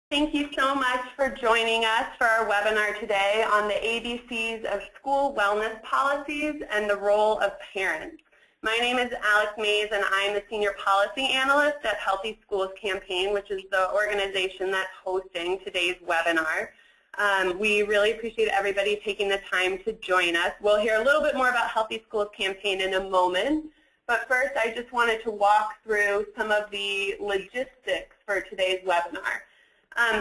Thank you so much for joining us for our webinar today on the ABCs of school wellness policies and the role of parents. My name is Alex Mays, and I'm the Senior Policy Analyst at Healthy Schools Campaign, which is the organization that's hosting today's webinar. We really appreciate everybody taking the time to join us. We'll hear a little bit more about Healthy Schools Campaign in a moment, but first I just wanted to walk through some of the logistics for today's webinar.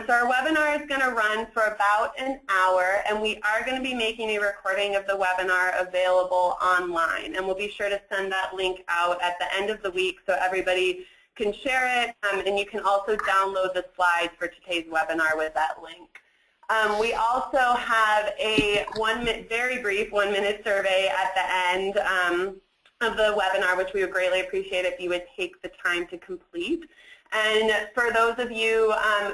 So our webinar is going to run for about an hour, and we are going to be making a recording of the webinar available online. And we'll be sure to send that link out at the end of the week so everybody can share it, and you can also download the slides for today's webinar with that link. We also have a very brief one-minute survey at the end of the webinar, which we would greatly appreciate if you would take the time to complete. And for those of you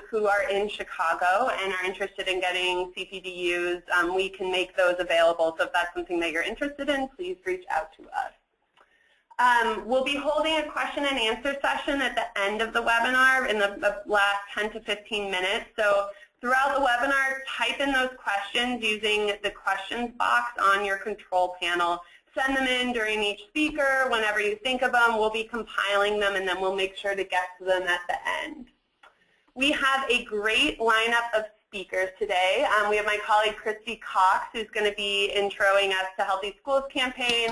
who are in Chicago and are interested in getting CPDUs, we can make those available. So if that's something that you're interested in, please reach out to us. We'll be holding a question and answer session at the end of the webinar in the last 10 to 15 minutes. So throughout the webinar, type in those questions using the questions box on your control panel. Send them in during each speaker. Whenever you think of them, we'll be compiling them, and then we'll make sure to get to them at the end. We have a great lineup of speakers today. We have my colleague Christy Cox, who's going to be introing us to Healthy Schools Campaign.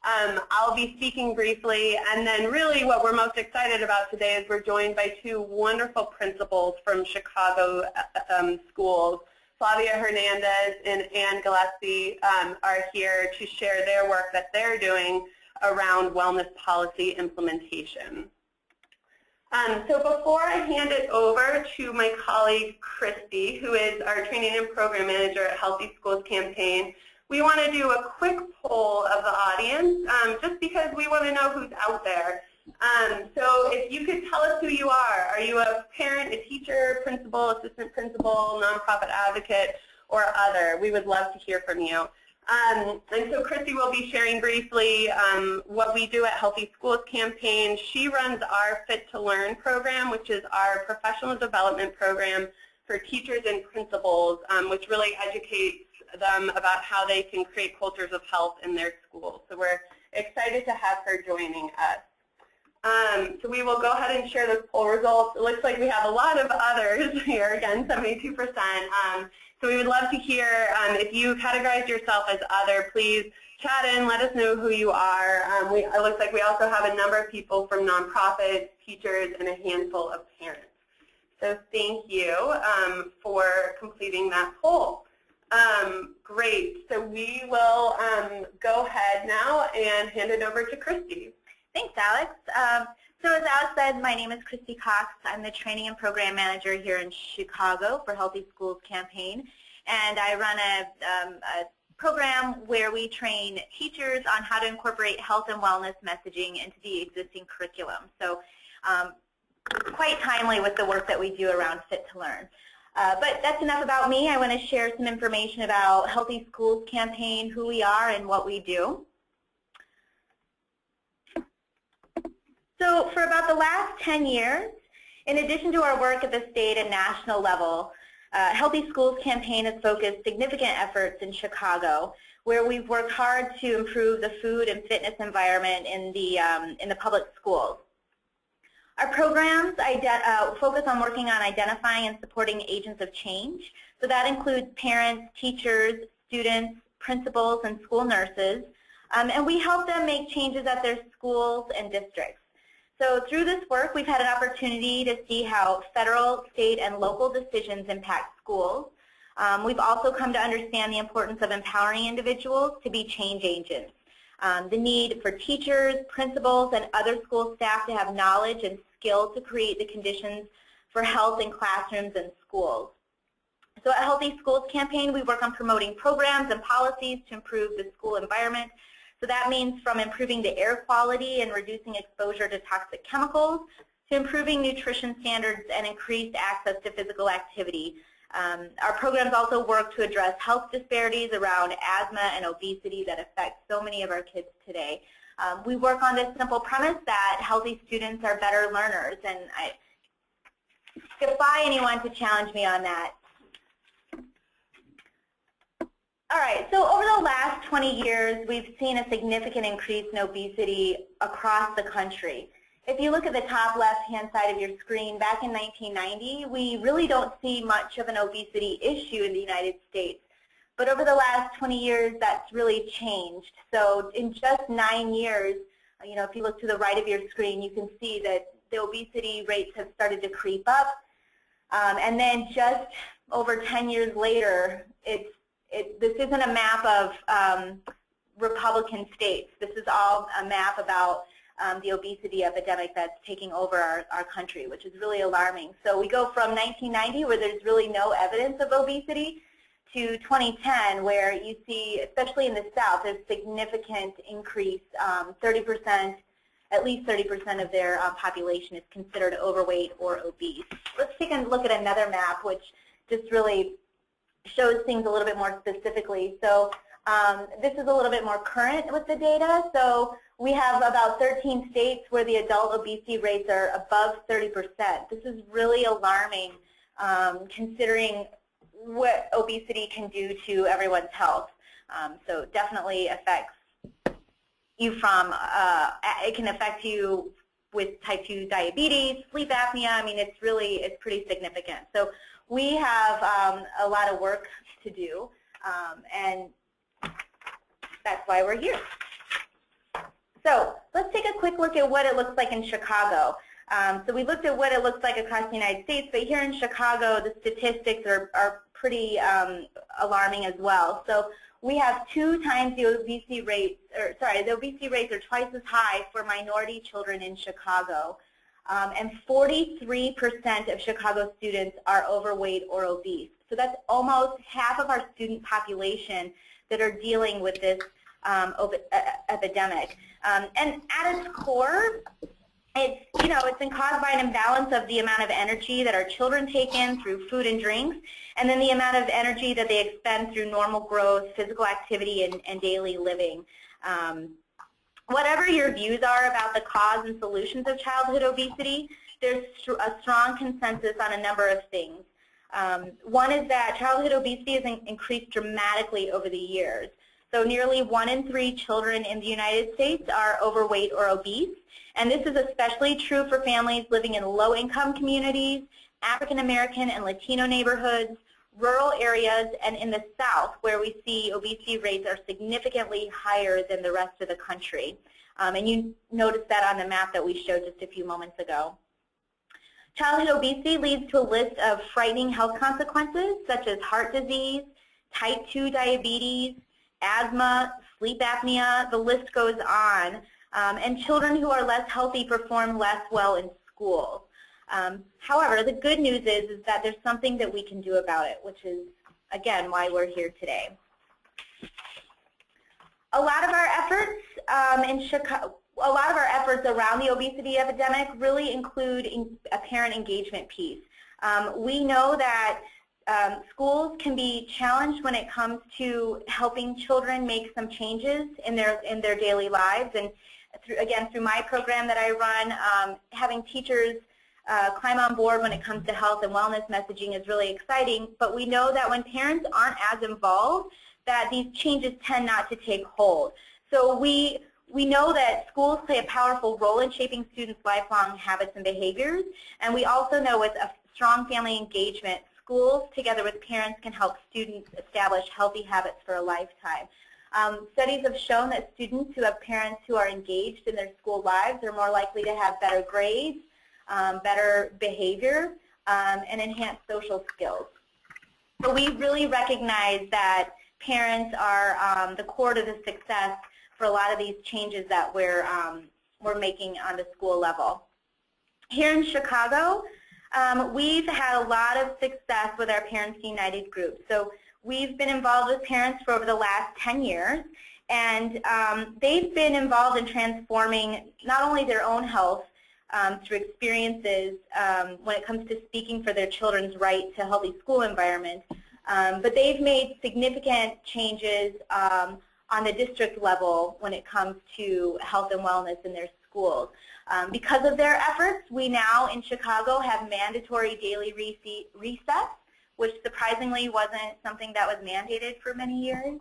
I'll be speaking briefly, and then really what we're most excited about today is we're joined by two wonderful principals from Chicago schools. Flavia Hernandez and Ann Gillespie are here to share their work that they're doing around wellness policy implementation. So before I hand it over to my colleague Christy, who is our Training and Program Manager at Healthy Schools Campaign, we want to do a quick poll of the audience just because we want to know who's out there. So if you could tell us who you are you a parent, a teacher, principal, assistant principal, nonprofit advocate, or other? We would love to hear from you. And so Christy will be sharing briefly what we do at Healthy Schools Campaign. She runs our Fit to Learn program, which is our professional development program for teachers and principals, which really educates them about how they can create cultures of health in their schools. So we're excited to have her joining us. So we will go ahead and share those poll results. It looks like we have a lot of others here, again, 72%. So we would love to hear if you categorize yourself as other, please chat in, let us know who you are. It looks like we also have a number of people from nonprofits, teachers, and a handful of parents. So thank you for completing that poll. Great. So we will go ahead now and hand it over to Christy. Thanks, Alex. So as Alex said, my name is Christy Cox. I'm the Training and Program Manager here in Chicago for Healthy Schools Campaign. And I run a program where we train teachers on how to incorporate health and wellness messaging into the existing curriculum. So quite timely with the work that we do around Fit to Learn. But that's enough about me. I want to share some information about Healthy Schools Campaign, who we are, and what we do. So for about the last 10 years, in addition to our work at the state and national level, Healthy Schools Campaign has focused significant efforts in Chicago, where we've worked hard to improve the food and fitness environment in the public schools. Our programs focus on working on identifying and supporting agents of change. So that includes parents, teachers, students, principals, and school nurses. And we help them make changes at their schools and districts. So through this work, we've had an opportunity to see how federal, state, and local decisions impact schools. We've also come to understand the importance of empowering individuals to be change agents. The need for teachers, principals, and other school staff to have knowledge and skill to create the conditions for health in classrooms and schools. So at Healthy Schools Campaign, we work on promoting programs and policies to improve the school environment. So that means from improving the air quality and reducing exposure to toxic chemicals to improving nutrition standards and increased access to physical activity. Our programs also work to address health disparities around asthma and obesity that affect so many of our kids today. We work on this simple premise that healthy students are better learners, and defy anyone to challenge me on that. All right, so over the last 20 years, we've seen a significant increase in obesity across the country. If you look at the top left-hand side of your screen, back in 1990, we really don't see much of an obesity issue in the United States. But over the last 20 years, that's really changed. So in just 9 years, if you look to the right of your screen, you can see that the obesity rates have started to creep up. And then just over 10 years later, this isn't a map of Republican states. This is all a map about the obesity epidemic that's taking over our country, which is really alarming. So we go from 1990, where there's really no evidence of obesity, to 2010, where you see, especially in the South, there's significant increase. 30%, at least 30% of their population is considered overweight or obese. Let's take a look at another map, which just really shows things a little bit more specifically. So this is a little bit more current with the data. So we have about 13 states where the adult obesity rates are above 30%. This is really alarming, considering what obesity can do to everyone's health. So it definitely affects you from, it can affect you with type 2 diabetes, sleep apnea. I mean, it's pretty significant. So we have a lot of work to do, and that's why we're here. So let's take a quick look at what it looks like in Chicago. So we looked at what it looks like across the United States, but here in Chicago, the statistics are pretty alarming as well. So we have 2 times the obesity rates, the obesity rates are twice as high for minority children in Chicago. And 43% of Chicago students are overweight or obese. So that's almost half of our student population that are dealing with this epidemic. And at its core, it's been caused by an imbalance of the amount of energy that our children take in through food and drinks, and then the amount of energy that they expend through normal growth, physical activity, and daily living. Whatever your views are about the cause and solutions of childhood obesity, there's a strong consensus on a number of things. One is that childhood obesity has increased dramatically over the years. So nearly 1 in 3 children in the United States are overweight or obese, and this is especially true for families living in low-income communities, African American and Latino neighborhoods, rural areas, and in the South, where we see obesity rates are significantly higher than the rest of the country. And you noticed that on the map that we showed just a few moments ago. Childhood obesity leads to a list of frightening health consequences, such as heart disease, type 2 diabetes, asthma, sleep apnea, the list goes on. And children who are less healthy perform less well in school. However, the good news is that there's something that we can do about it, which is, again, why we're here today. A lot of our efforts around the obesity epidemic really include a parent engagement piece. We know that schools can be challenged when it comes to helping children make some changes in their daily lives, and through my program that I run, having teachers climb on board when it comes to health and wellness messaging is really exciting, but we know that when parents aren't as involved, that these changes tend not to take hold. So we know that schools play a powerful role in shaping students' lifelong habits and behaviors, and we also know with a strong family engagement, schools together with parents can help students establish healthy habits for a lifetime. Studies have shown that students who have parents who are engaged in their school lives are more likely to have better grades, better behavior, and enhanced social skills. So we really recognize that parents are the core to the success for a lot of these changes that we're making on the school level. Here in Chicago, we've had a lot of success with our Parents United group. So we've been involved with parents for over the last 10 years, and they've been involved in transforming not only their own health through experiences when it comes to speaking for their children's right to a healthy school environment, but they've made significant changes on the district level when it comes to health and wellness in their schools. Because of their efforts, we now in Chicago have mandatory daily recess, which surprisingly wasn't something that was mandated for many years.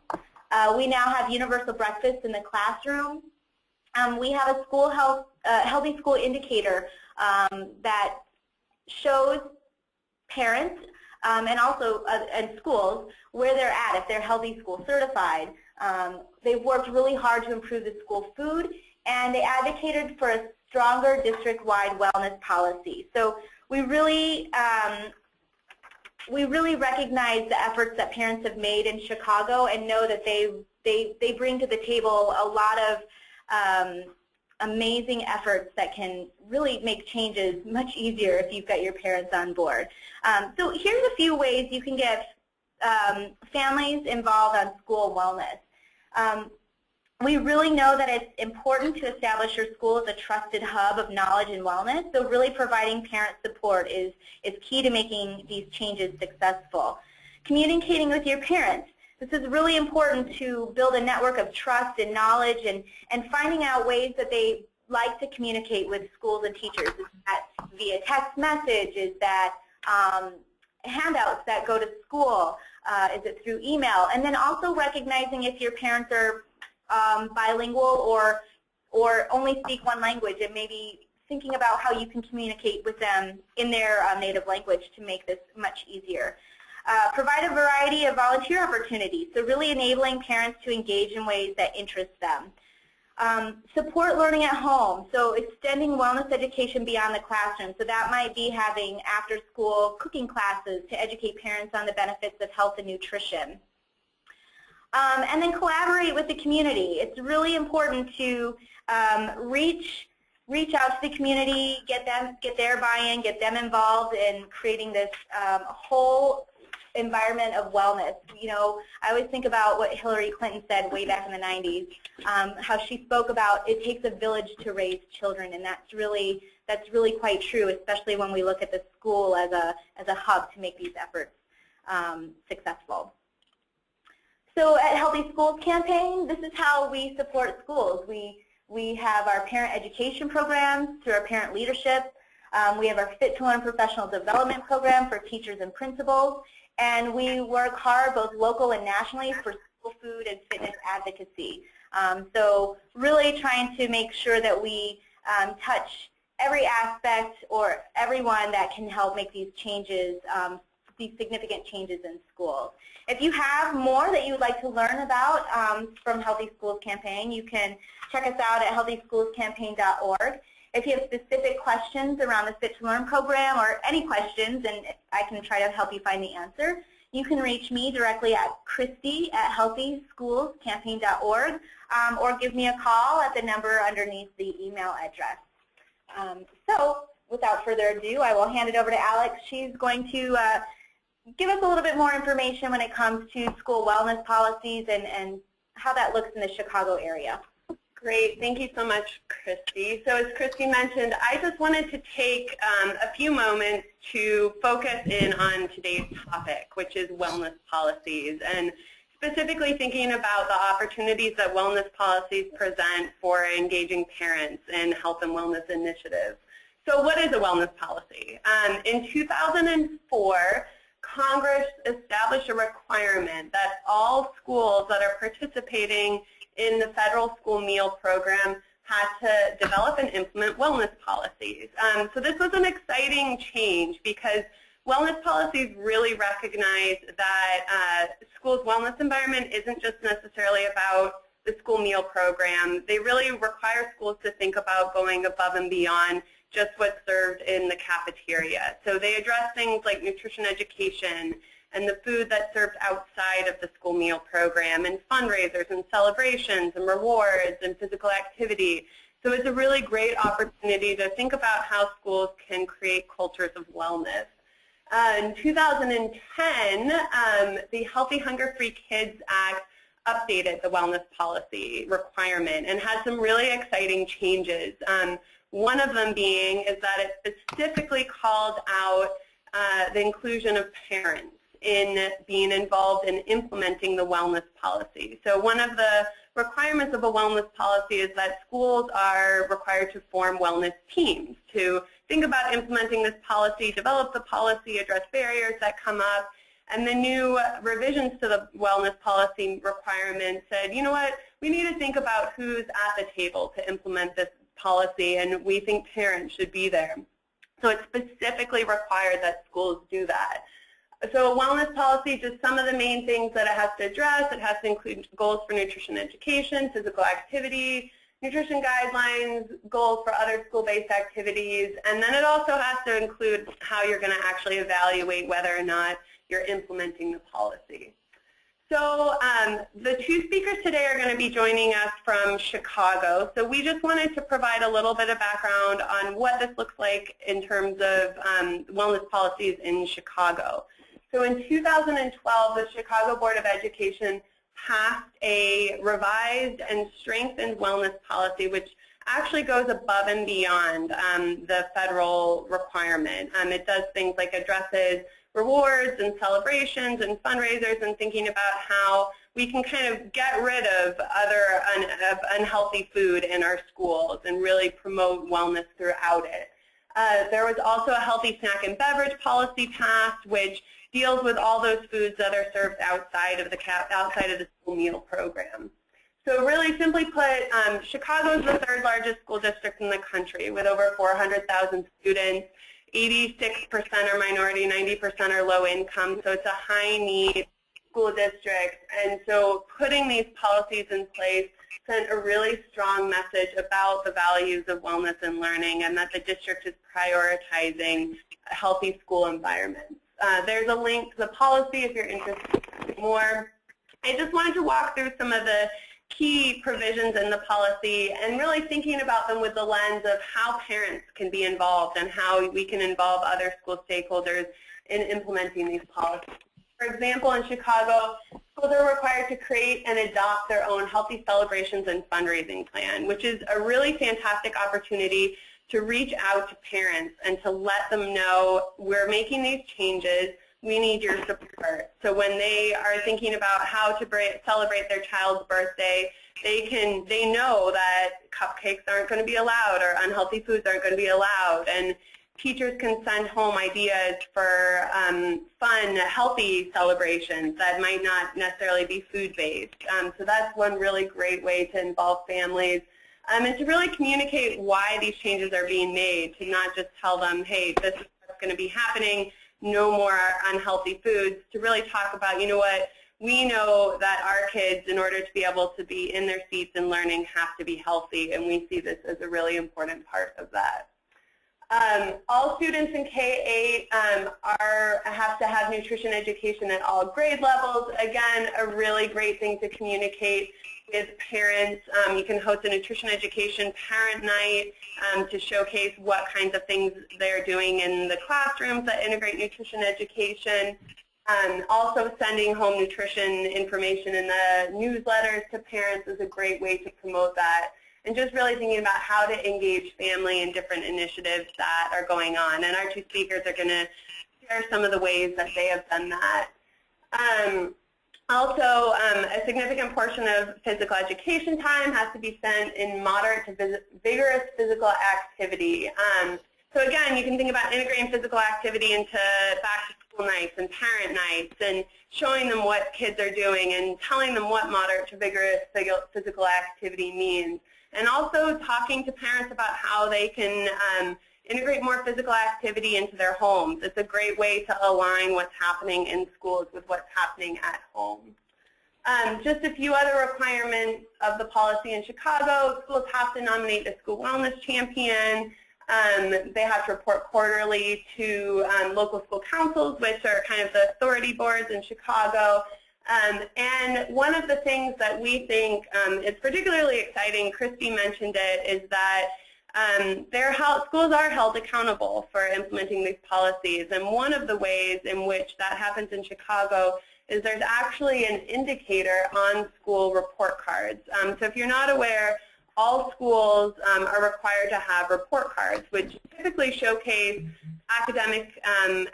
We now have universal breakfast in the classroom. We have a healthy school indicator that shows parents and also and schools where they're at, if they're Healthy School certified. They've worked really hard to improve the school food, and they advocated for a stronger district-wide wellness policy. So we really recognize the efforts that parents have made in Chicago and know that they bring to the table a lot of amazing efforts that can really make changes much easier if you've got your parents on board. So here's a few ways you can get families involved on school wellness. We really know that it's important to establish your school as a trusted hub of knowledge and wellness, so really providing parent support is key to making these changes successful. Communicating with your parents. This is really important to build a network of trust and knowledge and finding out ways that they like to communicate with schools and teachers. Is that via text message? Is that handouts that go to school? Is it through email? And then also recognizing if your parents are bilingual or only speak one language, and maybe thinking about how you can communicate with them in their native language to make this much easier. Provide a variety of volunteer opportunities, so really enabling parents to engage in ways that interest them. Support learning at home, so extending wellness education beyond the classroom. So that might be having after-school cooking classes to educate parents on the benefits of health and nutrition. And then collaborate with the community. It's really important to reach out to the community, get their buy-in, get them involved in creating this whole environment of wellness. You know, I always think about what Hillary Clinton said way back in the 90s, how she spoke about it takes a village to raise children, and that's really quite true, especially when we look at the school as a hub to make these efforts successful. So at Healthy Schools campaign, this is how we support schools. We have our parent education programs through our parent leadership. We have our Fit to Learn professional development program for teachers and principals. And we work hard both local and nationally for school food and fitness advocacy. So really trying to make sure that we touch every aspect or everyone that can help make these changes, these significant changes in schools. If you have more that you would like to learn about from Healthy Schools Campaign, you can check us out at healthyschoolscampaign.org. If you have specific questions around the Fit to Learn program or any questions, and I can try to help you find the answer, you can reach me directly at Christy@healthyschoolscampaign.org or give me a call at the number underneath the email address. So without further ado, I will hand it over to Alex. She's going to give us a little bit more information when it comes to school wellness policies and how that looks in the Chicago area. Great. Thank you so much, Christy. So as Christy mentioned, I just wanted to take a few moments to focus in on today's topic, which is wellness policies, and specifically thinking about the opportunities that wellness policies present for engaging parents in health and wellness initiatives. So what is a wellness policy? In 2004, Congress established a requirement that all schools that are participating in the federal school meal program had to develop and implement wellness policies. So this was an exciting change because wellness policies really recognize that schools' wellness environment isn't just necessarily about the school meal program. They really require schools to think about going above and beyond just what's served in the cafeteria. So they address things like nutrition education and the food that's served outside of the school meal program, and fundraisers and celebrations and rewards and physical activity. So it's a really great opportunity to think about how schools can create cultures of wellness. In 2010, the Healthy Hunger-Free Kids Act updated the wellness policy requirement and had some really exciting changes. One of them being is that it specifically called out the inclusion of parents in being involved in implementing the wellness policy. So one of the requirements of a wellness policy is that schools are required to form wellness teams to think about implementing this policy, develop the policy, address barriers that come up. And the new revisions to the wellness policy requirement said, you know what, we need to think about who's at the table to implement this policy, and we think parents should be there. So it specifically required that schools do that. So a wellness policy, just some of the main things that it has to address. It has to include goals for nutrition education, physical activity, nutrition guidelines, goals for other school-based activities, and then it also has to include how you're going to actually evaluate whether or not you're implementing the policy. So the two speakers today are going to be joining us from Chicago. So we just wanted to provide a little bit of background on what this looks like in terms of wellness policies in Chicago. So in 2012, the Chicago Board of Education passed a revised and strengthened wellness policy, which actually goes above and beyond the federal requirement. It does things like addresses rewards and celebrations and fundraisers and thinking about how we can kind of get rid of unhealthy food in our schools and really promote wellness throughout it. There was also a healthy snack and beverage policy passed, which deals with all those foods that are served outside of the school meal program. So really simply put, Chicago is the third largest school district in the country with over 400,000 students. 86% are minority, 90% are low income, so it's a high need school district. And so putting these policies in place sent a really strong message about the values of wellness and learning, and that the district is prioritizing healthy school environments. There's a link to the policy if you're interested in more. I just wanted to walk through some of the key provisions in the policy and really thinking about them with the lens of how parents can be involved and how we can involve other school stakeholders in implementing these policies. For example, in Chicago, schools are required to create and adopt their own healthy celebrations and fundraising plan, which is a really fantastic opportunity to reach out to parents and to let them know we're making these changes, we need your support. So when they are thinking about how to celebrate their child's birthday, they know that cupcakes aren't going to be allowed or unhealthy foods aren't going to be allowed, and teachers can send home ideas for fun, healthy celebrations that might not necessarily be food-based. So that's one really great way to involve families. And to really communicate why these changes are being made, to not just tell them, hey, this is what's going to be happening, no more unhealthy foods, to really talk about, you know what, we know that our kids, in order to be able to be in their seats and learning, have to be healthy, and we see this as a really important part of that. All students in K-8 have to have nutrition education at all grade levels. Again, a really great thing to communicate with parents. You can host a nutrition education parent night to showcase what kinds of things they're doing in the classrooms that integrate nutrition education. Also sending home nutrition information in the newsletters to parents is a great way to promote that. And just really thinking about how to engage family in different initiatives that are going on. And our two speakers are going to share some of the ways that they have done that. Also, a significant portion of physical education time has to be spent in moderate to vigorous physical activity. So again, you can think about integrating physical activity into back-to-school nights and parent nights and showing them what kids are doing and telling them what moderate to vigorous physical activity means. And also talking to parents about how they can integrate more physical activity into their homes. It's a great way to align what's happening in schools with what's happening at home. Just a few other requirements of the policy in Chicago. Schools have to nominate a school wellness champion. They have to report quarterly to local school councils, which are kind of the authority boards in Chicago. And one of the things that we think is particularly exciting, Christy mentioned it, is that schools are held accountable for implementing these policies. And one of the ways in which that happens in Chicago is there's actually an indicator on school report cards. So if you're not aware, all schools are required to have report cards, which typically showcase academic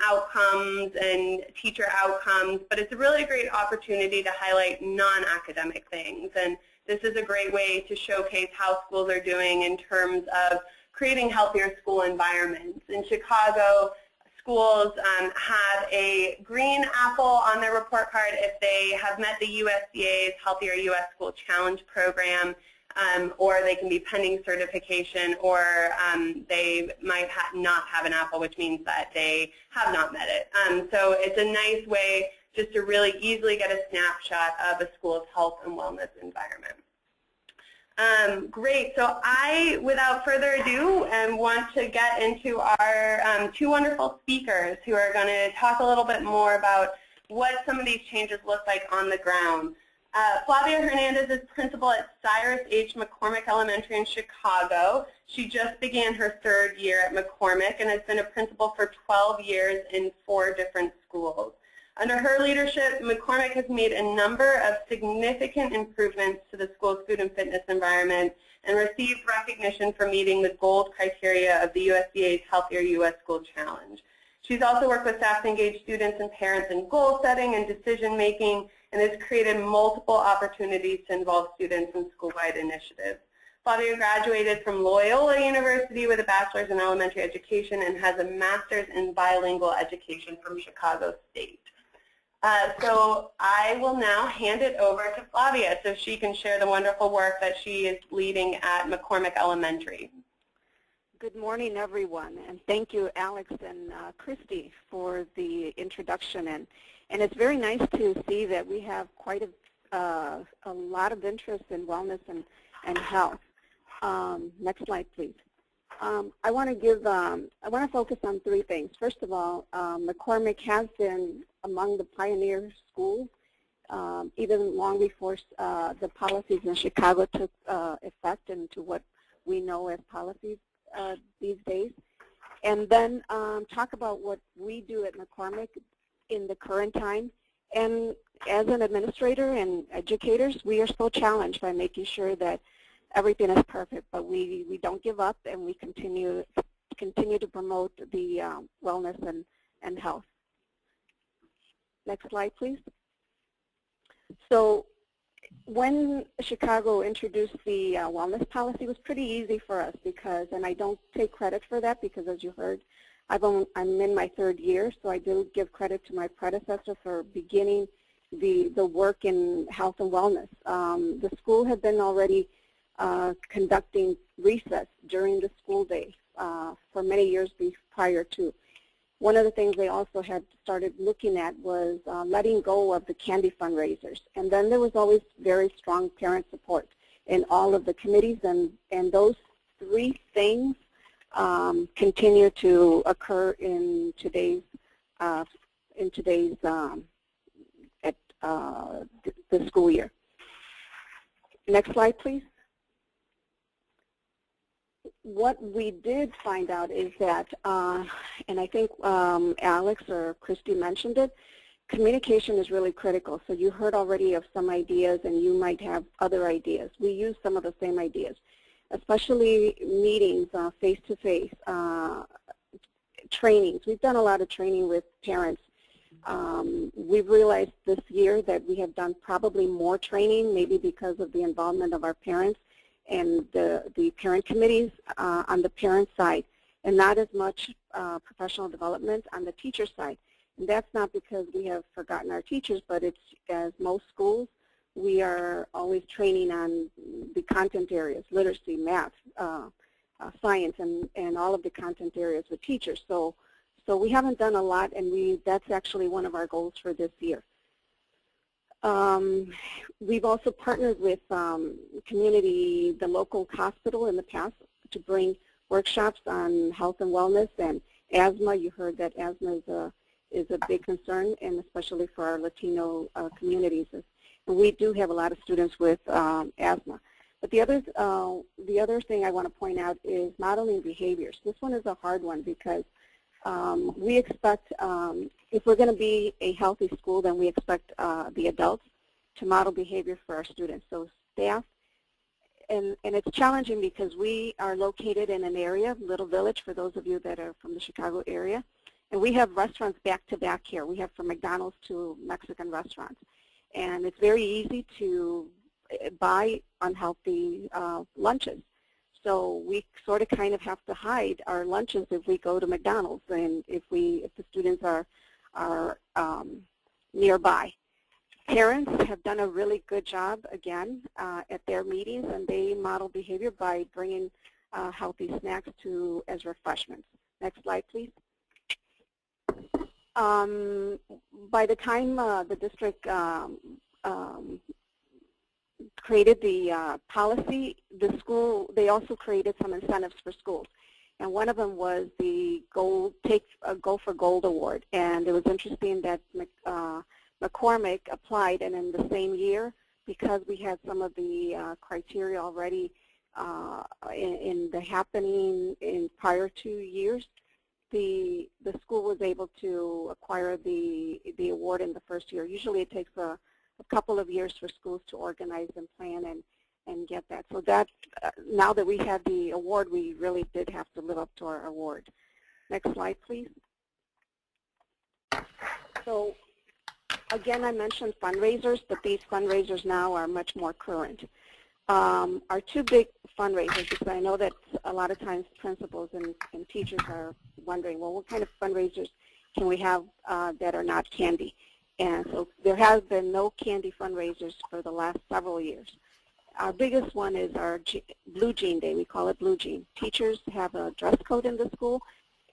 outcomes and teacher outcomes, but it's a really great opportunity to highlight non-academic things. And this is a great way to showcase how schools are doing in terms of creating healthier school environments. In Chicago, schools have a green apple on their report card if they have met the USDA's Healthier U.S. School Challenge program, or they can be pending certification, or they might not have an apple, which means that they have not met it. So it's a nice way just to really easily get a snapshot of a school's health and wellness environment. Great. So without further ado, want to get into our two wonderful speakers who are going to talk a little bit more about what some of these changes look like on the ground. Flavia Hernandez is principal at Cyrus H. McCormick Elementary in Chicago. She just began her 3rd year at McCormick and has been a principal for 12 years in 4 different schools. Under her leadership, McCormick has made a number of significant improvements to the school's food and fitness environment and received recognition for meeting the gold criteria of the USDA's Healthier U.S. School Challenge. She's also worked with staff to engage students and parents in goal setting and decision making, and has created multiple opportunities to involve students in school-wide initiatives. Flavia graduated from Loyola University with a bachelor's in elementary education and has a master's in bilingual education from Chicago State. So I will now hand it over to Flavia so she can share the wonderful work that she is leading at McCormick Elementary. Good morning, everyone, and thank you, Alex and Christy, for the introduction. And it's very nice to see that we have quite a lot of interest in wellness and health. Next slide, please. I want to focus on 3 things. First of all, McCormick has been among the pioneer schools, even long before the policies in Chicago took effect into what we know as policies these days. And then talk about what we do at McCormick in the current time. And as an administrator and educators, we are so challenged by making sure that everything is perfect, but we don't give up, and we continue to promote the wellness and health. Next slide, please. So when Chicago introduced the wellness policy, it was pretty easy for us because, and I don't take credit for that because, as you heard, I'm in my 3rd year, so I do give credit to my predecessor for beginning the work in health and wellness. The school had been already conducting recess during the school day for many years prior to. One of the things they also had started looking at was letting go of the candy fundraisers. And then there was always very strong parent support in all of the committees, and those 3 things continue to occur in today's the school year. Next slide, please. What we did find out is that, and I think Alex or Christy mentioned it, communication is really critical. So you heard already of some ideas, and you might have other ideas. We use some of the same ideas, especially meetings, face-to-face, trainings. We've done a lot of training with parents. We've realized this year that we have done probably more training, maybe because of the involvement of our parents and the parent committees on the parent side, and not as much professional development on the teacher side. And that's not because we have forgotten our teachers, but it's, as most schools, we are always training on the content areas, literacy, math, science, and all of the content areas with teachers. So we haven't done a lot, and that's actually one of our goals for this year. We've also partnered with the local hospital in the past to bring workshops on health and wellness and asthma. You heard that asthma is a big concern, and especially for our Latino communities. And we do have a lot of students with asthma. But the other thing I want to point out is modeling behaviors. This one is a hard one because we expect, if we're going to be a healthy school, then we expect the adults to model behavior for our students. So staff, and it's challenging because we are located in an area, Little Village, for those of you that are from the Chicago area, and we have restaurants back to back here. We have from McDonald's to Mexican restaurants. And it's very easy to buy unhealthy lunches. So we sort of kind of have to hide our lunches if we go to McDonald's and if the students are nearby. Parents have done a really good job, again, at their meetings, and they model behavior by bringing healthy snacks as refreshments. Next slide, please. By the time the district created the policy, they also created some incentives for schools. And one of them was the Go for Gold Award. And it was interesting that McCormick applied, and in the same year, because we had some of the criteria already in the happening in prior 2 years, the school was able to acquire the award in the first year. Usually it takes a couple of years for schools to organize and plan and get that. So that now that we had the award, we really did have to live up to our award. Next slide, please. So again, I mentioned fundraisers, but these fundraisers now are much more current. Our two big fundraisers, because I know that a lot of times principals and teachers are wondering, well, what kind of fundraisers can we have that are not candy? And so there has been no candy fundraisers for the last several years. Our biggest one is our Blue Jean Day. We call it Blue Jean. Teachers have a dress code in the school,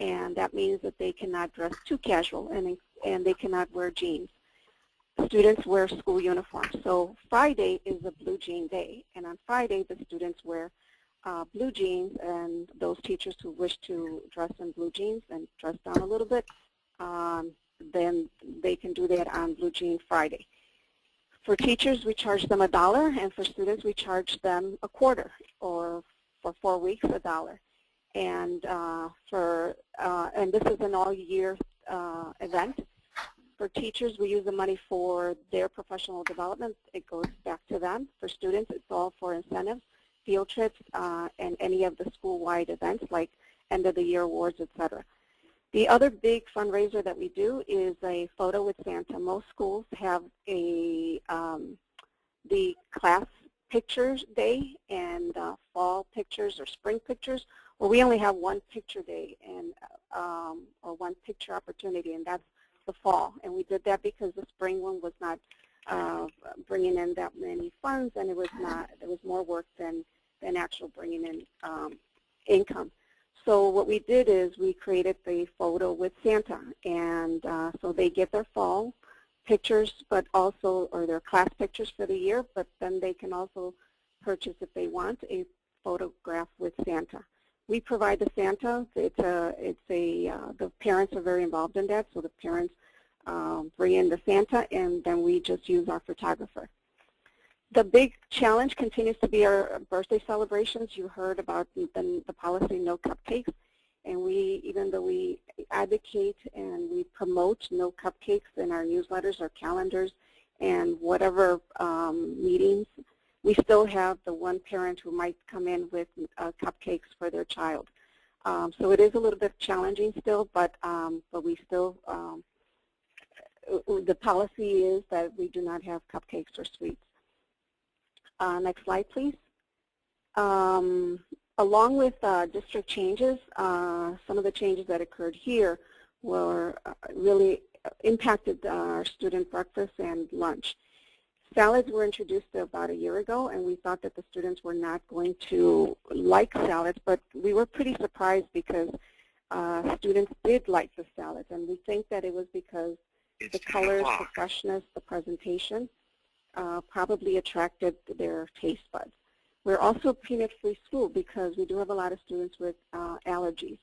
and that means that they cannot dress too casual, and they cannot wear jeans. Students wear school uniforms. So Friday is a Blue Jean Day, and on Friday the students wear blue jeans, and those teachers who wish to dress in blue jeans and dress down a little bit, then they can do that on Blue Jean Friday. For teachers, we charge them $1, and for students, we charge them $0.25, or for 4 weeks, $1. And and this is an all-year event. For teachers, we use the money for their professional development. It goes back to them. For students, it's all for incentives, field trips, and any of the school-wide events like end-of-the-year awards, etc. The other big fundraiser that we do is a photo with Santa. Most schools have the class pictures day and fall pictures or spring pictures. Well, we only have one picture day and or one picture opportunity, and that's the fall. And we did that because the spring one was not bringing in that many funds, and it was more work than actual bringing in income. So what we did is we created the photo with Santa, and so they get their fall pictures, but also, or their class pictures for the year, but then they can also purchase, if they want, a photograph with Santa. We provide the Santa. The parents are very involved in that, so the parents bring in the Santa, and then we just use our photographer. The big challenge continues to be our birthday celebrations. You heard about the policy, no cupcakes, and even though we advocate and we promote no cupcakes in our newsletters, our calendars, and whatever meetings, we still have the one parent who might come in with cupcakes for their child. So it is a little bit challenging still, but we still, the policy is that we do not have cupcakes or sweets. Next slide, please. Along with district changes, some of the changes that occurred here were really impacted our student breakfast and lunch. Salads were introduced about a year ago, and we thought that the students were not going to like salads, but we were pretty surprised because students did like the salads, and we think that it was because the colors, the freshness, the presentation probably attracted their taste buds. We're also a peanut-free school because we do have a lot of students with allergies.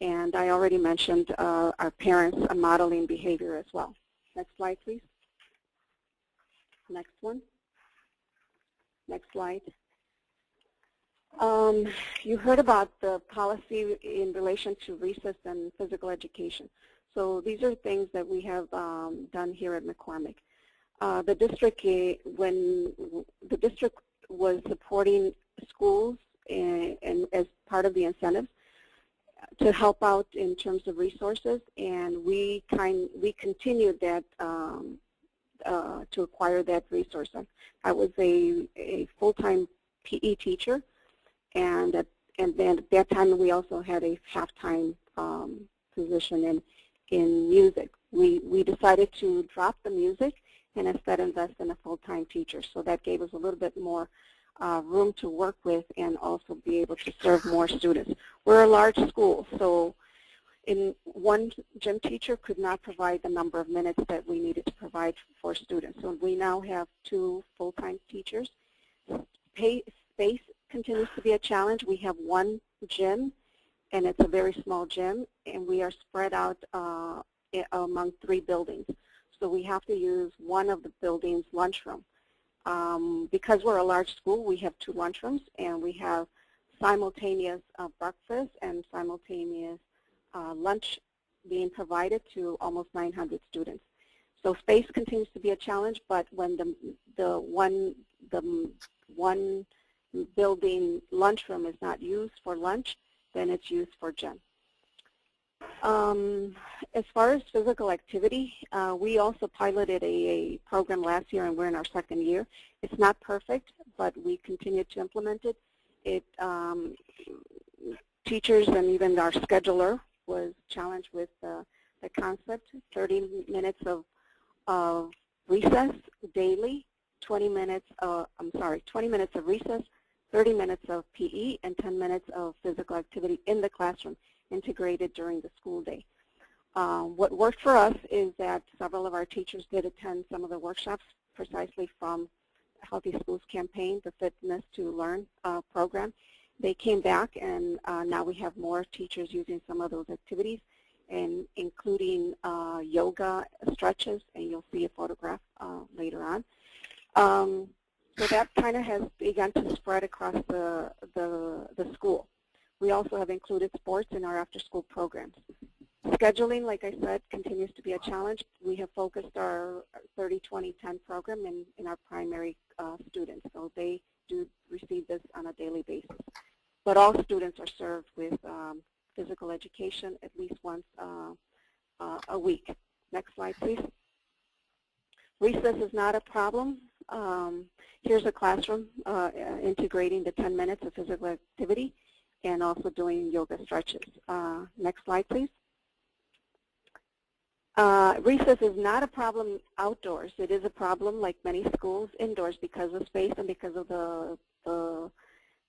And I already mentioned our parents modeling behavior as well. Next slide, please. Next one. Next slide. You heard about the policy in relation to recess and physical education. So these are things that we have done here at McCormick. The district, when the district was supporting schools and as part of the incentives to help out in terms of resources, and we continued that to acquire that resource. I was a full-time PE teacher, and then at that time we also had a half-time position in music. We decided to drop the music and instead invest in a full-time teacher. So that gave us a little bit more room to work with and also be able to serve more students. We're a large school, so one gym teacher could not provide the number of minutes that we needed to provide for students. So we now have 2 full-time teachers. Space continues to be a challenge. We have 1 gym, and it's a very small gym, and we are spread out among 3 buildings. So we have to use one of the buildings' lunchroom. Because we're a large school, we have 2 lunchrooms, and we have simultaneous breakfast and simultaneous lunch being provided to almost 900 students. So space continues to be a challenge, but when the one building lunchroom is not used for lunch, then it's used for gym. As far as physical activity, we also piloted a program last year, and we're in our 2nd year. It's not perfect, but we continue to implement it. Teachers and even our scheduler was challenged with the concept, 30 minutes of recess daily, 20 minutes of recess, 30 minutes of PE, and 10 minutes of physical activity in the classroom, integrated during the school day. What worked for us is that several of our teachers did attend some of the workshops precisely from Healthy Schools Campaign, the Fitness to Learn program. They came back, and now we have more teachers using some of those activities, and including yoga stretches, and you'll see a photograph later on. So that kind of has begun to spread across the school. We also have included sports in our after-school programs. Scheduling, like I said, continues to be a challenge. We have focused our 30-20-10 program in our primary students, so they do receive this on a daily basis. But all students are served with physical education at least once a week. Next slide, please. Recess is not a problem. Here's a classroom integrating the 10 minutes of physical activity and also doing yoga stretches. Next slide, please. Recess is not a problem outdoors. It is a problem, like many schools, indoors because of space and because of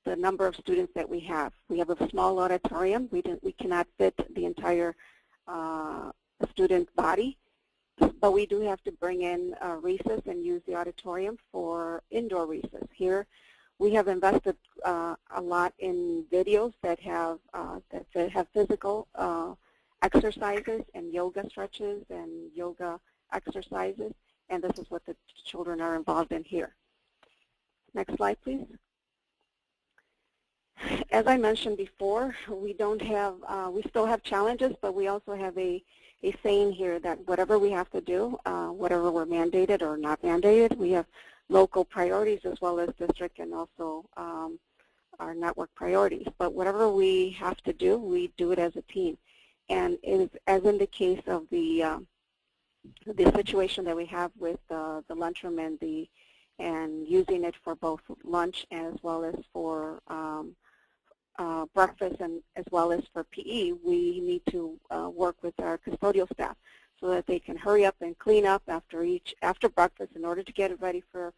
the number of students that we have. We have a small auditorium. We cannot fit the entire student body, but we do have to bring in recess and use the auditorium for indoor recess. Here, we have invested a lot in videos that have physical exercises and yoga stretches and yoga exercises, and this is what the children are involved in here. Next slide, please. As I mentioned before, we still have challenges, but we also have a saying here that whatever we have to do, whatever we're mandated or not mandated, we have local priorities as well as district and also our network priorities. But whatever we have to do, we do it as a team. And it is, as in the case of the situation that we have with the lunchroom and using it for both lunch as well as for breakfast and as well as for PE, we need to work with our custodial staff so that they can hurry up and clean up after breakfast in order to get it ready for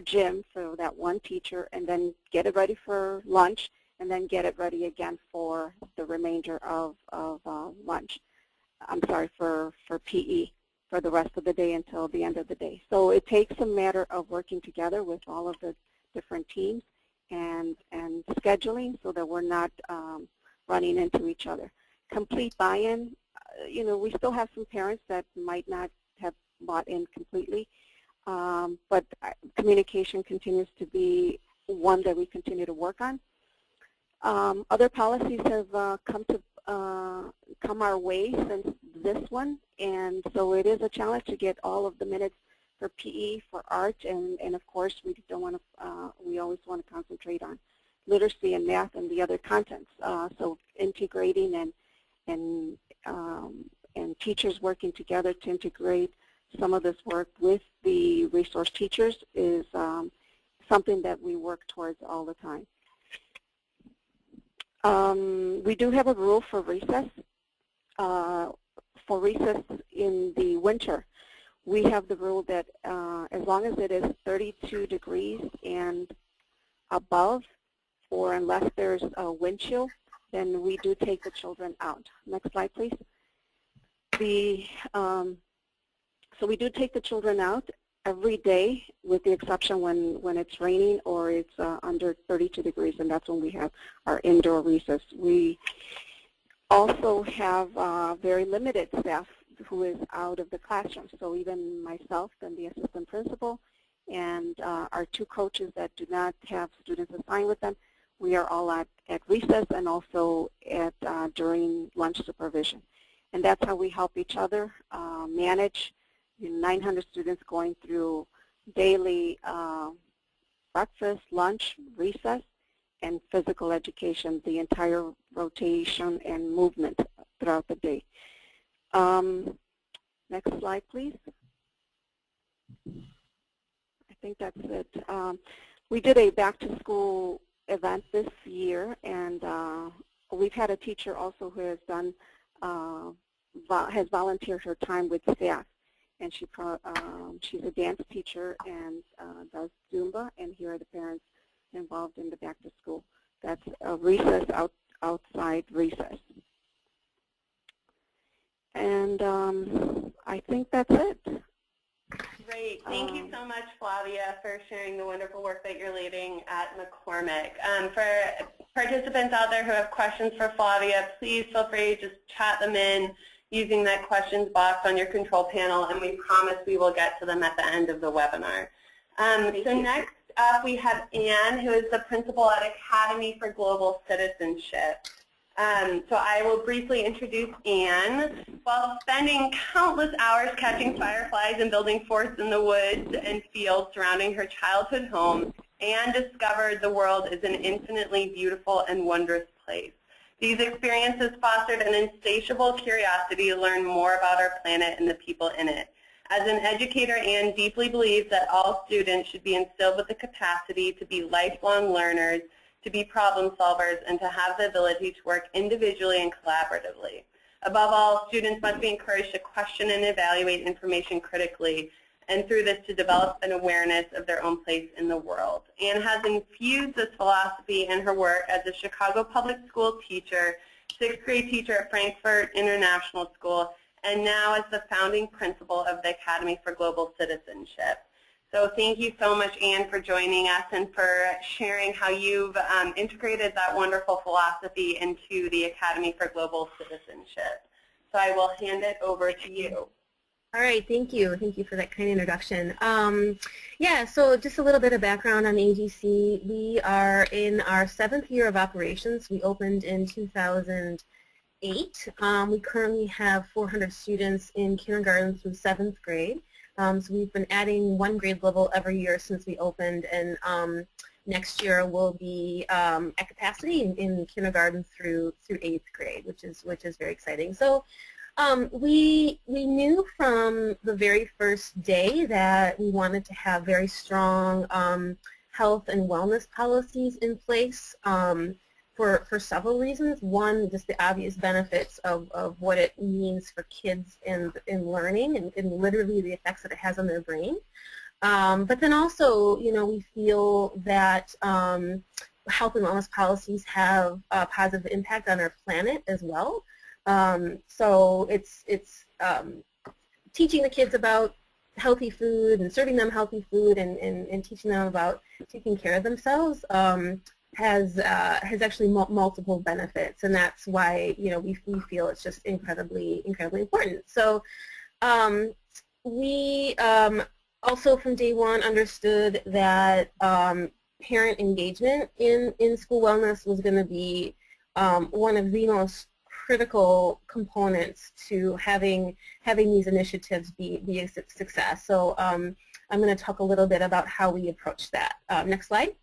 gym for that one teacher, and then get it ready for lunch, and then get it ready again for the remainder of lunch. I'm sorry, for PE for the rest of the day until the end of the day. So it takes a matter of working together with all of the different teams and scheduling so that we're not running into each other. Complete buy-in, we still have some parents that might not have bought in completely, but communication continues to be one that we continue to work on. Other policies have come our way since this one, and so it is a challenge to get all of the minutes for PE, for art, and of course we don't want to. We always want to concentrate on literacy and math and the other contents. So integrating and teachers working together to integrate some of this work with the resource teachers is something that we work towards all the time. We do have a rule for recess. For recess in the winter, we have the rule that as long as it is 32 degrees and above, or unless there's a wind chill, then we do take the children out. Next slide, please. So we do take the children out every day, with the exception when it's raining or it's under 32 degrees, and that's when we have our indoor recess. We also have very limited staff who is out of the classroom. So even myself and the assistant principal and our two coaches that do not have students assigned with them, we are all at recess and also at during lunch supervision. And that's how we help each other manage 900 students going through daily breakfast, lunch, recess, and physical education, the entire rotation and movement throughout the day. Next slide, please. I think that's it. We did a back-to-school event this year, and we've had a teacher also who has done has volunteered her time with staff, and she's a dance teacher and does Zumba, and here are the parents involved in the back-to-school. That's a recess, outside recess. And I think that's it. Great. Thank you so much, Flavia, for sharing the wonderful work that you're leading at McCormick. For participants out there who have questions for Flavia, please feel free to just chat them in using that questions box on your control panel, and we promise we will get to them at the end of the webinar. So next up, we have Anne, who is the principal at Academy for Global Citizenship. So I will briefly introduce Anne. While spending countless hours catching fireflies and building forts in the woods and fields surrounding her childhood home, Anne discovered the world is an infinitely beautiful and wondrous place. These experiences fostered an insatiable curiosity to learn more about our planet and the people in it. As an educator, Anne deeply believes that all students should be instilled with the capacity to be lifelong learners, to be problem solvers, and to have the ability to work individually and collaboratively. Above all, students must be encouraged to question and evaluate information critically, and through this to develop an awareness of their own place in the world. Anne has infused this philosophy in her work as a Chicago public school teacher, 6th grade teacher at Frankfurt International School, and now as the founding principal of the Academy for Global Citizenship. So thank you so much, Anne, for joining us and for sharing how you've integrated that wonderful philosophy into the Academy for Global Citizenship. So I will hand it over to you. All right, thank you. Thank you for that kind introduction. Yeah, so just a little bit of background on AGC. We are in our 7th year of operations. We opened in 2008. We currently have 400 students in kindergarten through 7th grade. So we've been adding 1 grade level every year since we opened, and next year we'll be at capacity in kindergarten through 8th grade, which is very exciting. So we knew from the very first day that we wanted to have very strong health and wellness policies in place for several reasons. One, just the obvious benefits of what it means for kids in learning and literally the effects that it has on their brain. But then also, we feel that health and wellness policies have a positive impact on our planet as well. So it's teaching the kids about healthy food and serving them healthy food and teaching them about taking care of themselves has actually multiple benefits, and that's why we feel it's just incredibly important. So we also from day one understood that parent engagement in school wellness was going to be one of the most critical components to having these initiatives be a success. So I'm going to talk a little bit about how we approach that. Next slide.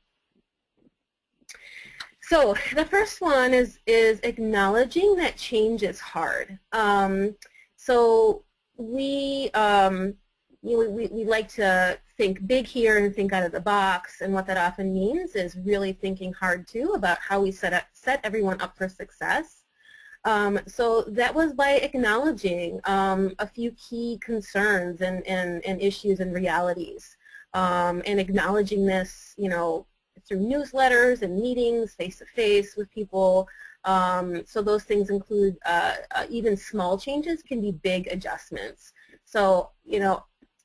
So the first one is acknowledging that change is hard. So we we like to think big here and think out of the box, and what that often means is really thinking hard too about how we set everyone up for success. So that was by acknowledging a few key concerns and issues and realities, and acknowledging this, through newsletters and meetings face-to-face with people. So those things include even small changes can be big adjustments. So,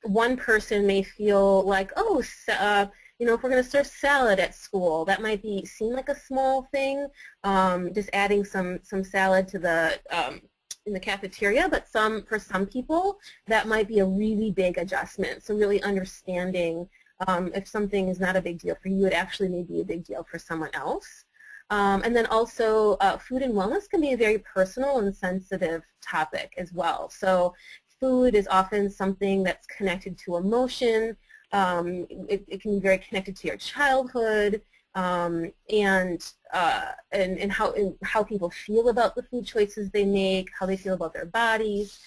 one person may feel like, oh, if we're going to serve salad at school, that might seem like a small thing, just adding some salad to the in the cafeteria. But for some people, that might be a really big adjustment. So really understanding if something is not a big deal for you, it actually may be a big deal for someone else. And then also, food and wellness can be a very personal and sensitive topic as well. So food is often something that's connected to emotion. It can be very connected to your childhood, and how people feel about the food choices they make, how they feel about their bodies,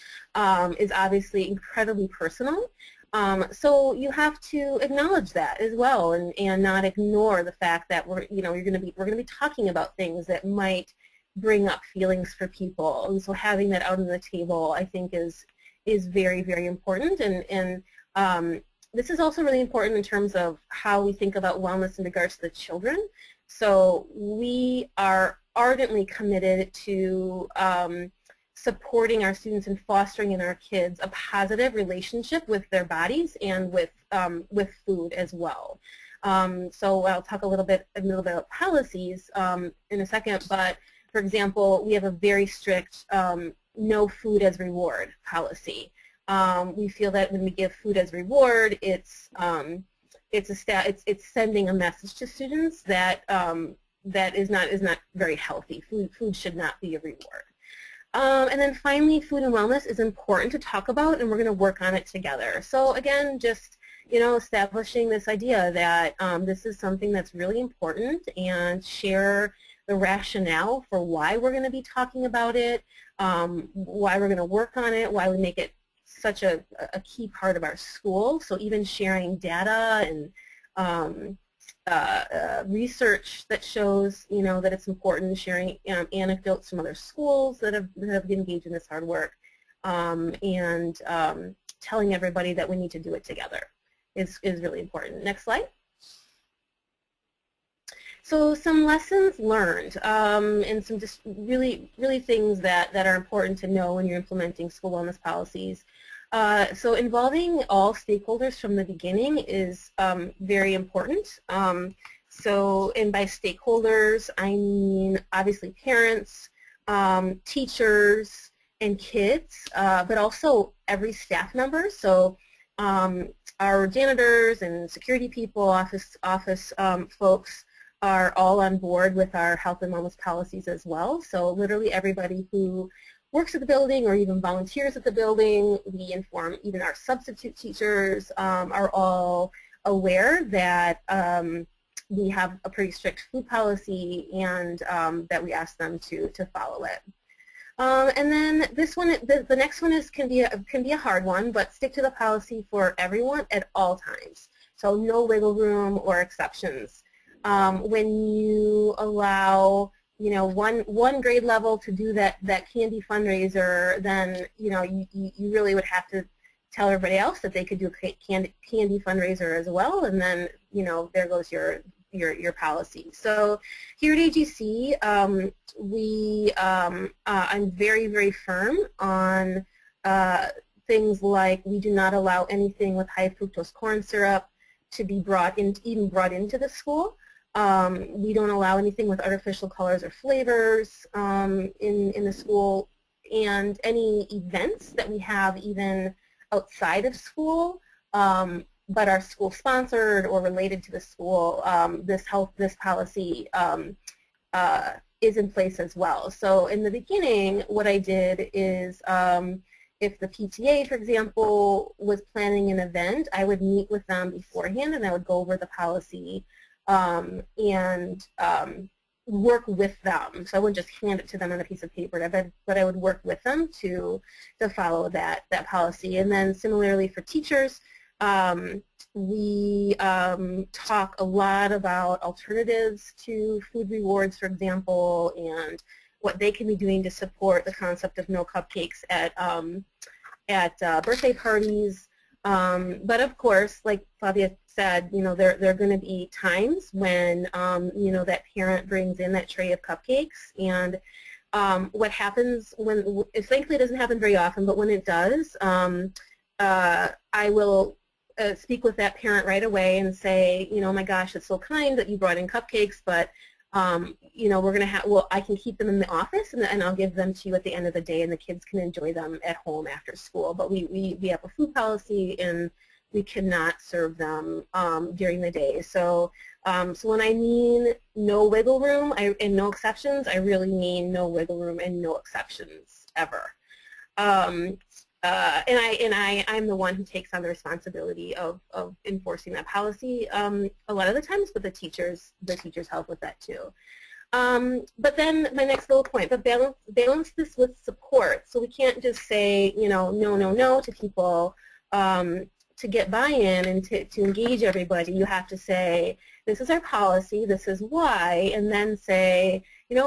is obviously incredibly personal. So you have to acknowledge that as well, and not ignore the fact that we're going to be talking about things that might bring up feelings for people. And so having that out on the table, I think, is very, very important. And this is also really important in terms of how we think about wellness in regards to the children. So we are ardently committed to supporting our students and fostering in our kids a positive relationship with their bodies and with food as well. So I'll talk a little bit about policies in a second, but for example, we have a very strict no food as reward policy. We feel that when we give food as reward, it's sending a message to students that that is not very healthy. Food should not be a reward. And then finally, food and wellness is important to talk about, and we're going to work on it together. So again, just establishing this idea that this is something that's really important, and share the rationale for why we're going to be talking about it, why we're going to work on it, why we make it such a key part of our school. So even sharing data and research that shows, that it's important, sharing anecdotes from other schools that have engaged in this hard work, and telling everybody that we need to do it together is really important. Next slide. So some lessons learned, and some just really things that are important to know when you're implementing school wellness policies. So involving all stakeholders from the beginning is very important. And by stakeholders, I mean obviously parents, teachers, and kids, but also every staff member. So our janitors and security people, office folks, are all on board with our health and wellness policies as well. So literally everybody who works at the building or even volunteers at the building, we inform even our substitute teachers, are all aware that we have a pretty strict food policy, and that we ask them to follow it. And then this one, the next one can be a hard one, but stick to the policy for everyone at all times. So no wiggle room or exceptions. When you allow one grade level to do that candy fundraiser, then you really would have to tell everybody else that they could do a candy fundraiser as well, and then there goes your policy. So here at AGC, I'm very firm on things like we do not allow anything with high fructose corn syrup to be brought into the school. We don't allow anything with artificial colors or flavors in the school, and any events that we have even outside of school, but are school sponsored or related to the school, this policy is in place as well. So in the beginning, what I did is if the PTA, for example, was planning an event, I would meet with them beforehand and I would go over the policy, and work with them. So I wouldn't just hand it to them on a piece of paper, but I would work with them to follow that policy. And then similarly for teachers, we talk a lot about alternatives to food rewards, for example, and what they can be doing to support the concept of no cupcakes at birthday parties. But of course, like Flavia said, there are going to be times when that parent brings in that tray of cupcakes, and what happens when, thankfully it doesn't happen very often, but when it does, I will speak with that parent right away and say, oh my gosh, it's so kind that you brought in cupcakes, but we're going to have, well, I can keep them in the office and I'll give them to you at the end of the day, and the kids can enjoy them at home after school. But we have a food policy, and we cannot serve them during the day. So when I mean no wiggle room and no exceptions, I really mean no wiggle room and no exceptions ever. I'm the one who takes on the responsibility of enforcing that policy a lot of the times, but the teachers help with that too. But then my next little point, but balance this with support. So we can't just say, no, no, no to people. To get buy-in and to engage everybody, you have to say, this is our policy, this is why, and then say,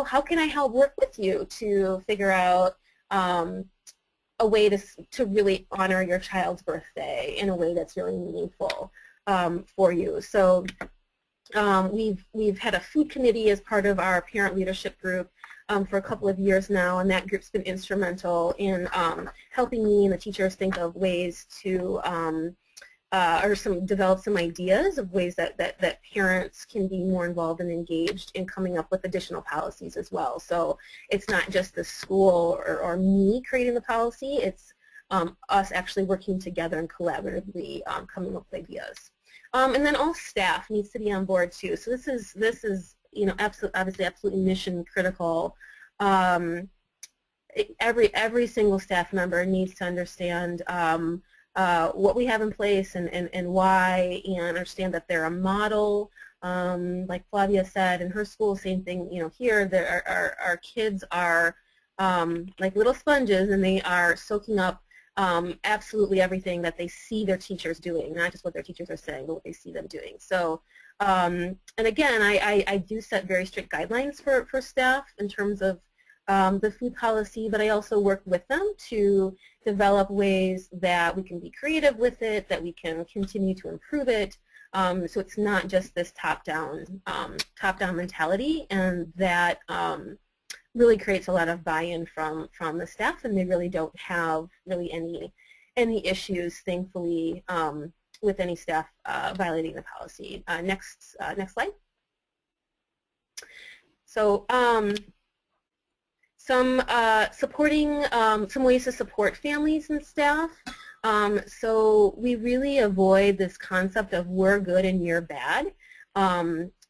how can I help work with you to figure out a way to really honor your child's birthday in a way that's really meaningful for you. So we've had a food committee as part of our parent leadership group for a couple of years now, and that group's been instrumental in helping me and the teachers think of ways to develop some ideas of ways that parents can be more involved and engaged in coming up with additional policies as well. So it's not just the school or me creating the policy, it's us actually working together and collaboratively coming up with ideas. And then all staff needs to be on board too. So this is obviously absolutely mission critical. Every single staff member needs to understand what we have in place and why, and understand that they're a model. Like Flavia said, in her school, same thing. Here our kids are like little sponges, and they are soaking up absolutely everything that they see their teachers doing, not just what their teachers are saying, but what they see them doing. So, and again, I do set very strict guidelines for staff in terms of the food policy, but I also work with them to develop ways that we can be creative with it, that we can continue to improve it. So it's not just this top-down mentality, and that really creates a lot of buy-in from the staff, and they really don't have any issues, thankfully, with any staff violating the policy. Next slide. So some ways to support families and staff. So we really avoid this concept of we're good and you're bad.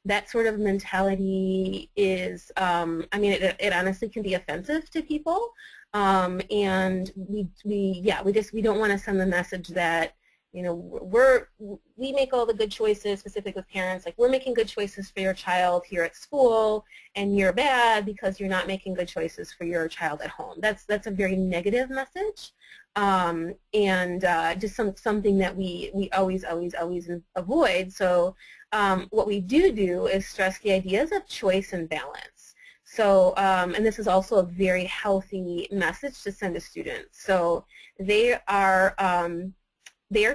That sort of mentality is, it honestly can be offensive to people, and we don't want to send the message that we make all the good choices, specific with parents, like we're making good choices for your child here at school, and you're bad because you're not making good choices for your child at home. That's a very negative message, and just something that we always avoid. So what we do is stress the ideas of choice and balance. So, and this is also a very healthy message to send to students. So they are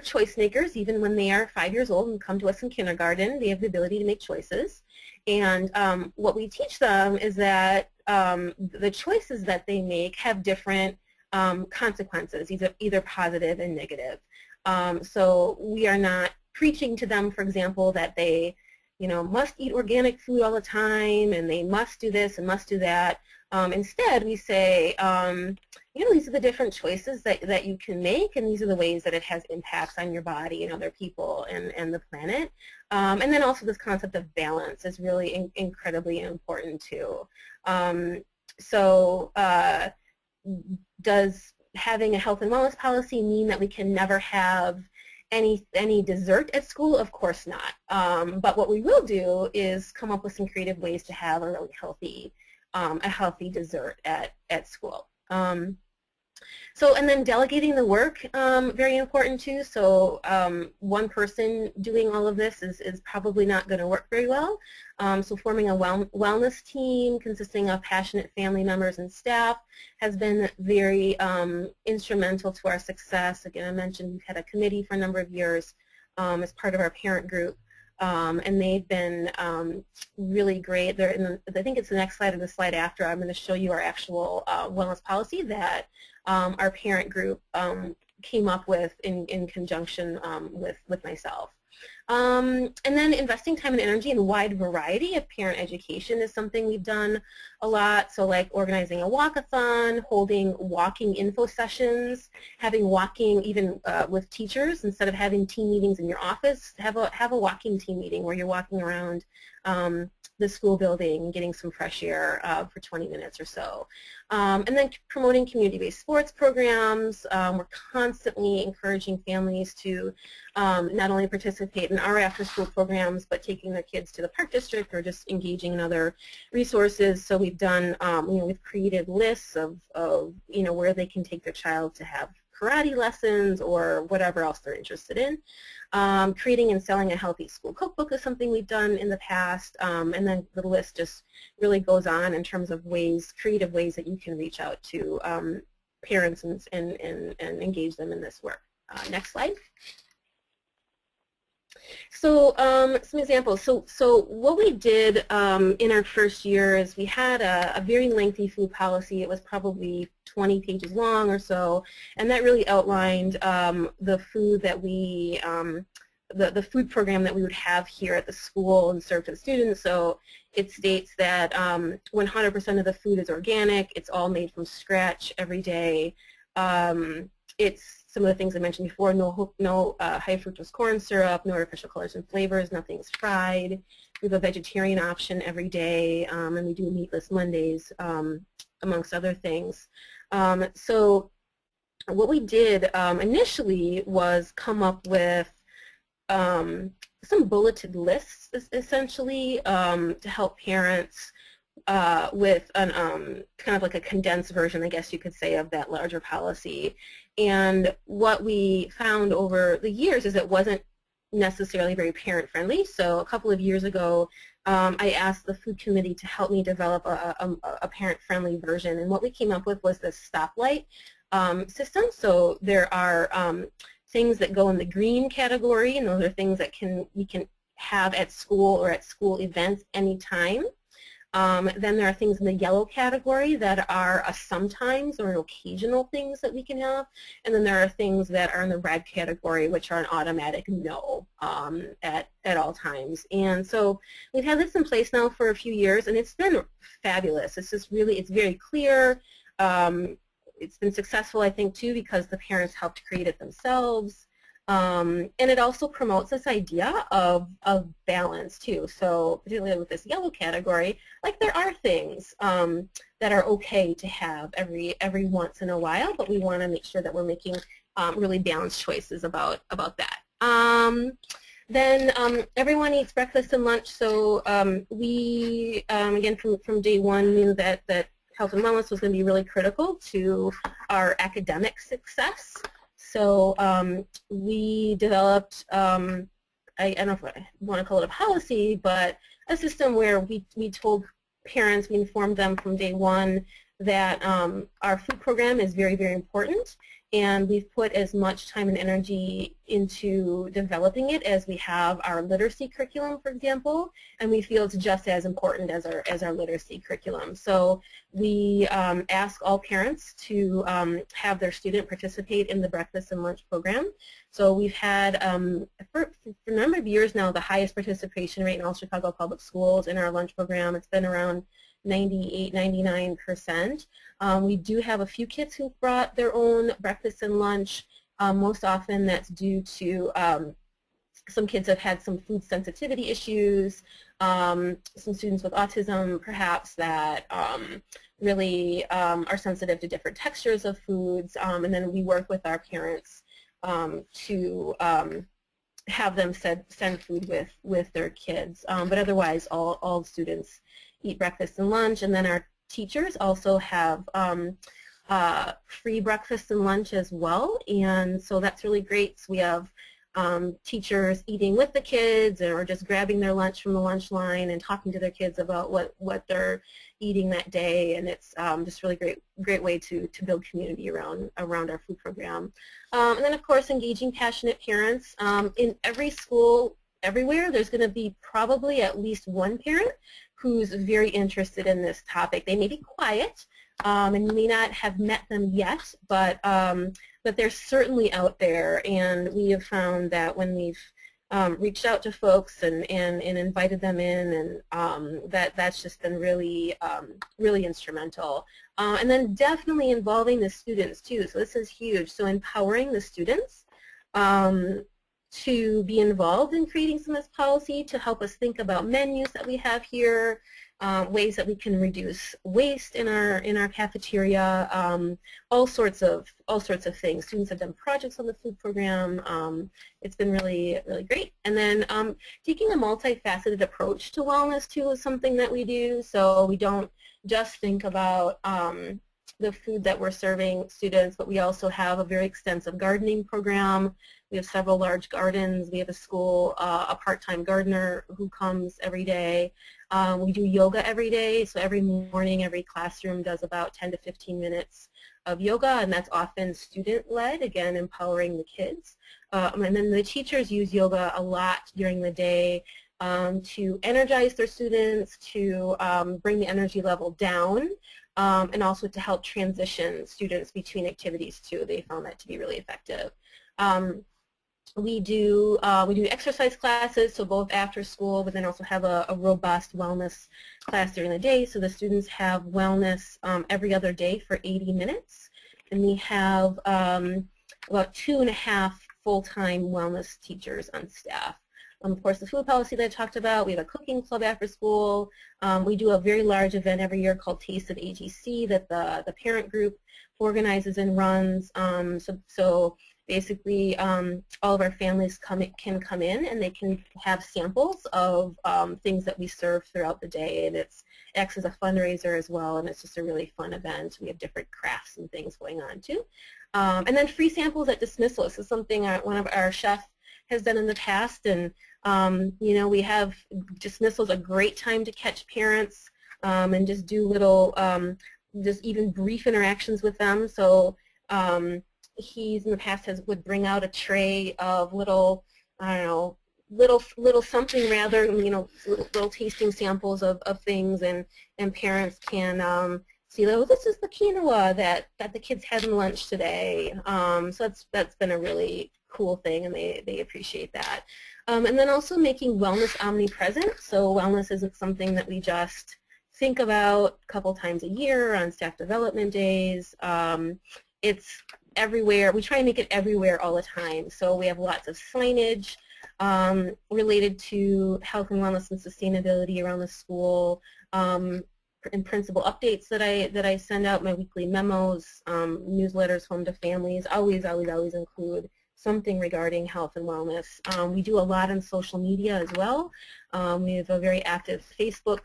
choice makers even when they are 5 years old and come to us in kindergarten. They have the ability to make choices. And what we teach them is that the choices that they make have different consequences, either positive and negative. So we are not preaching to them, for example, that they must eat organic food all the time, and they must do this and must do that. Instead, we say, these are the different choices that you can make, and these are the ways that it has impacts on your body and other people and the planet. And then also this concept of balance is really incredibly important too. Does having a health and wellness policy mean that we can never have any dessert at school? Of course not. But what we will do is come up with some creative ways to have a really healthy dessert at school. And then delegating the work, very important too. So one person doing all of this is probably not going to work very well. So forming a wellness team consisting of passionate family members and staff has been very instrumental to our success. Again, I mentioned we've had a committee for a number of years as part of our parent group. And they've been really great. I think it's the next slide or the slide after. I'm going to show you our actual wellness policy that our parent group came up with in conjunction with myself. And then investing time and energy in a wide variety of parent education is something we've done a lot. So like organizing a walkathon, holding walking info sessions, having walking even with teachers instead of having team meetings in your office. Have a walking team meeting where you're walking around the school building, getting some fresh air for 20 minutes or so. And then promoting community-based sports programs. We're constantly encouraging families to not only participate in our after-school programs, but taking their kids to the park district or just engaging in other resources. So we've done, we've created lists of where they can take their child to have karate lessons or whatever else they're interested in. Creating and selling a healthy school cookbook is something we've done in the past, and then the list just really goes on in terms of creative ways that you can reach out to parents and engage them in this work. Next slide. So some examples. So what we did in our first year is we had a very lengthy food policy. It was probably 20 pages long or so, and that really outlined the food that we, the food program that we would have here at the school and serve to the students. So it states that 100% of the food is organic. It's all made from scratch every day. It's some of the things I mentioned before, no high fructose corn syrup, no artificial colors and flavors, nothing's fried. We have a vegetarian option every day, and we do meatless Mondays, amongst other things. So what we did initially was come up with some bulleted lists, essentially, to help parents with an, kind of like a condensed version, I guess you could say, of that larger policy. And what we found over the years is it wasn't necessarily very parent-friendly. So a couple of years ago, I asked the food committee to help me develop a parent-friendly version. And what we came up with was this stoplight system. So there are things that go in the green category, and those are things that we can have at school or at school events anytime. Then there are things in the yellow category that are sometimes or occasional things that we can have. And then there are things that are in the red category, which are an automatic no at all times. And so we've had this in place now for a few years, and it's been fabulous. It's just really, it's very clear. It's been successful, I think, too, because the parents helped create it themselves. And it also promotes this idea of balance too. So particularly with this yellow category, like there are things that are okay to have every once in a while, but we want to make sure that we're making really balanced choices about that. Then everyone eats breakfast and lunch. So we again from day one knew that health and wellness was going to be really critical to our academic success. So we developed, I don't know if I want to call it a policy, but a system where we told parents, we informed them from day one that our food program is very, very important, and we've put as much time and energy into developing it as we have our literacy curriculum, for example, and we feel it's just as important as our literacy curriculum. So we ask all parents to have their student participate in the breakfast and lunch program. So we've had, for a number of years now, the highest participation rate in all Chicago public schools in our lunch program. It's been around 98, 99%. We do have a few kids who brought their own breakfast and lunch. Most often that's due to some kids have had some food sensitivity issues, some students with autism perhaps that really are sensitive to different textures of foods, and then we work with our parents to have them send food with their kids. But otherwise, all students eat breakfast and lunch, and then our teachers also have free breakfast and lunch as well, and so that's really great. So we have teachers eating with the kids or just grabbing their lunch from the lunch line and talking to their kids about what they're eating that day, and it's just really great way to build community around our food program. And then of course engaging passionate parents. In every school everywhere there's going to be probably at least one parent who's very interested in this topic. They may be quiet and you may not have met them yet, but they're certainly out there, and we have found that when we've reached out to folks and invited them in, and that's just been really instrumental. And then definitely involving the students too. So this is huge. So empowering the students to be involved in creating some of this policy, to help us think about menus that we have here, ways that we can reduce waste in our cafeteria, all sorts of things. Students have done projects on the food program. It's been really great. And then taking a multifaceted approach to wellness too is something that we do. So we don't just think about the food that we're serving students, but we also have a very extensive gardening program. We have several large gardens. We have a school, a part-time gardener who comes every day. We do yoga every day, so every morning every classroom does about 10 to 15 minutes of yoga, and that's often student-led, again empowering the kids. And then the teachers use yoga a lot during the day to energize their students, to bring the energy level down, and also to help transition students between activities too. They found that to be really effective. We do exercise classes, so both after school, but then also have a robust wellness class during the day. So the students have wellness every other day for 80 minutes, and we have about 2.5 full-time wellness teachers on staff. Of course, the food policy that I talked about, we have a cooking club after school. We do a very large event every year called Taste of AGC that the parent group organizes and runs. So basically, all of our families can come in and they can have samples of things that we serve throughout the day, and it acts as a fundraiser as well, and it's just a really fun event. We have different crafts and things going on too. And then free samples at dismissal. This is something one of our chefs has done in the past, and you know, we have dismissal is a great time to catch parents and just do little, just even brief interactions with them. So he's in the past would bring out a tray of little, I don't know, little something rather, you know, little tasting samples of things, and parents can see, oh, this is the quinoa that the kids had in lunch today. So that's been a really cool thing, and they appreciate that. And then also making wellness omnipresent. So wellness isn't something that we just think about a couple times a year on staff development days. It's everywhere. We try and make it everywhere all the time. So we have lots of signage related to health and wellness and sustainability around the school, and principal updates that I send out, my weekly memos, newsletters home to families, always include something regarding health and wellness. We do a lot on social media as well. We have a very active Facebook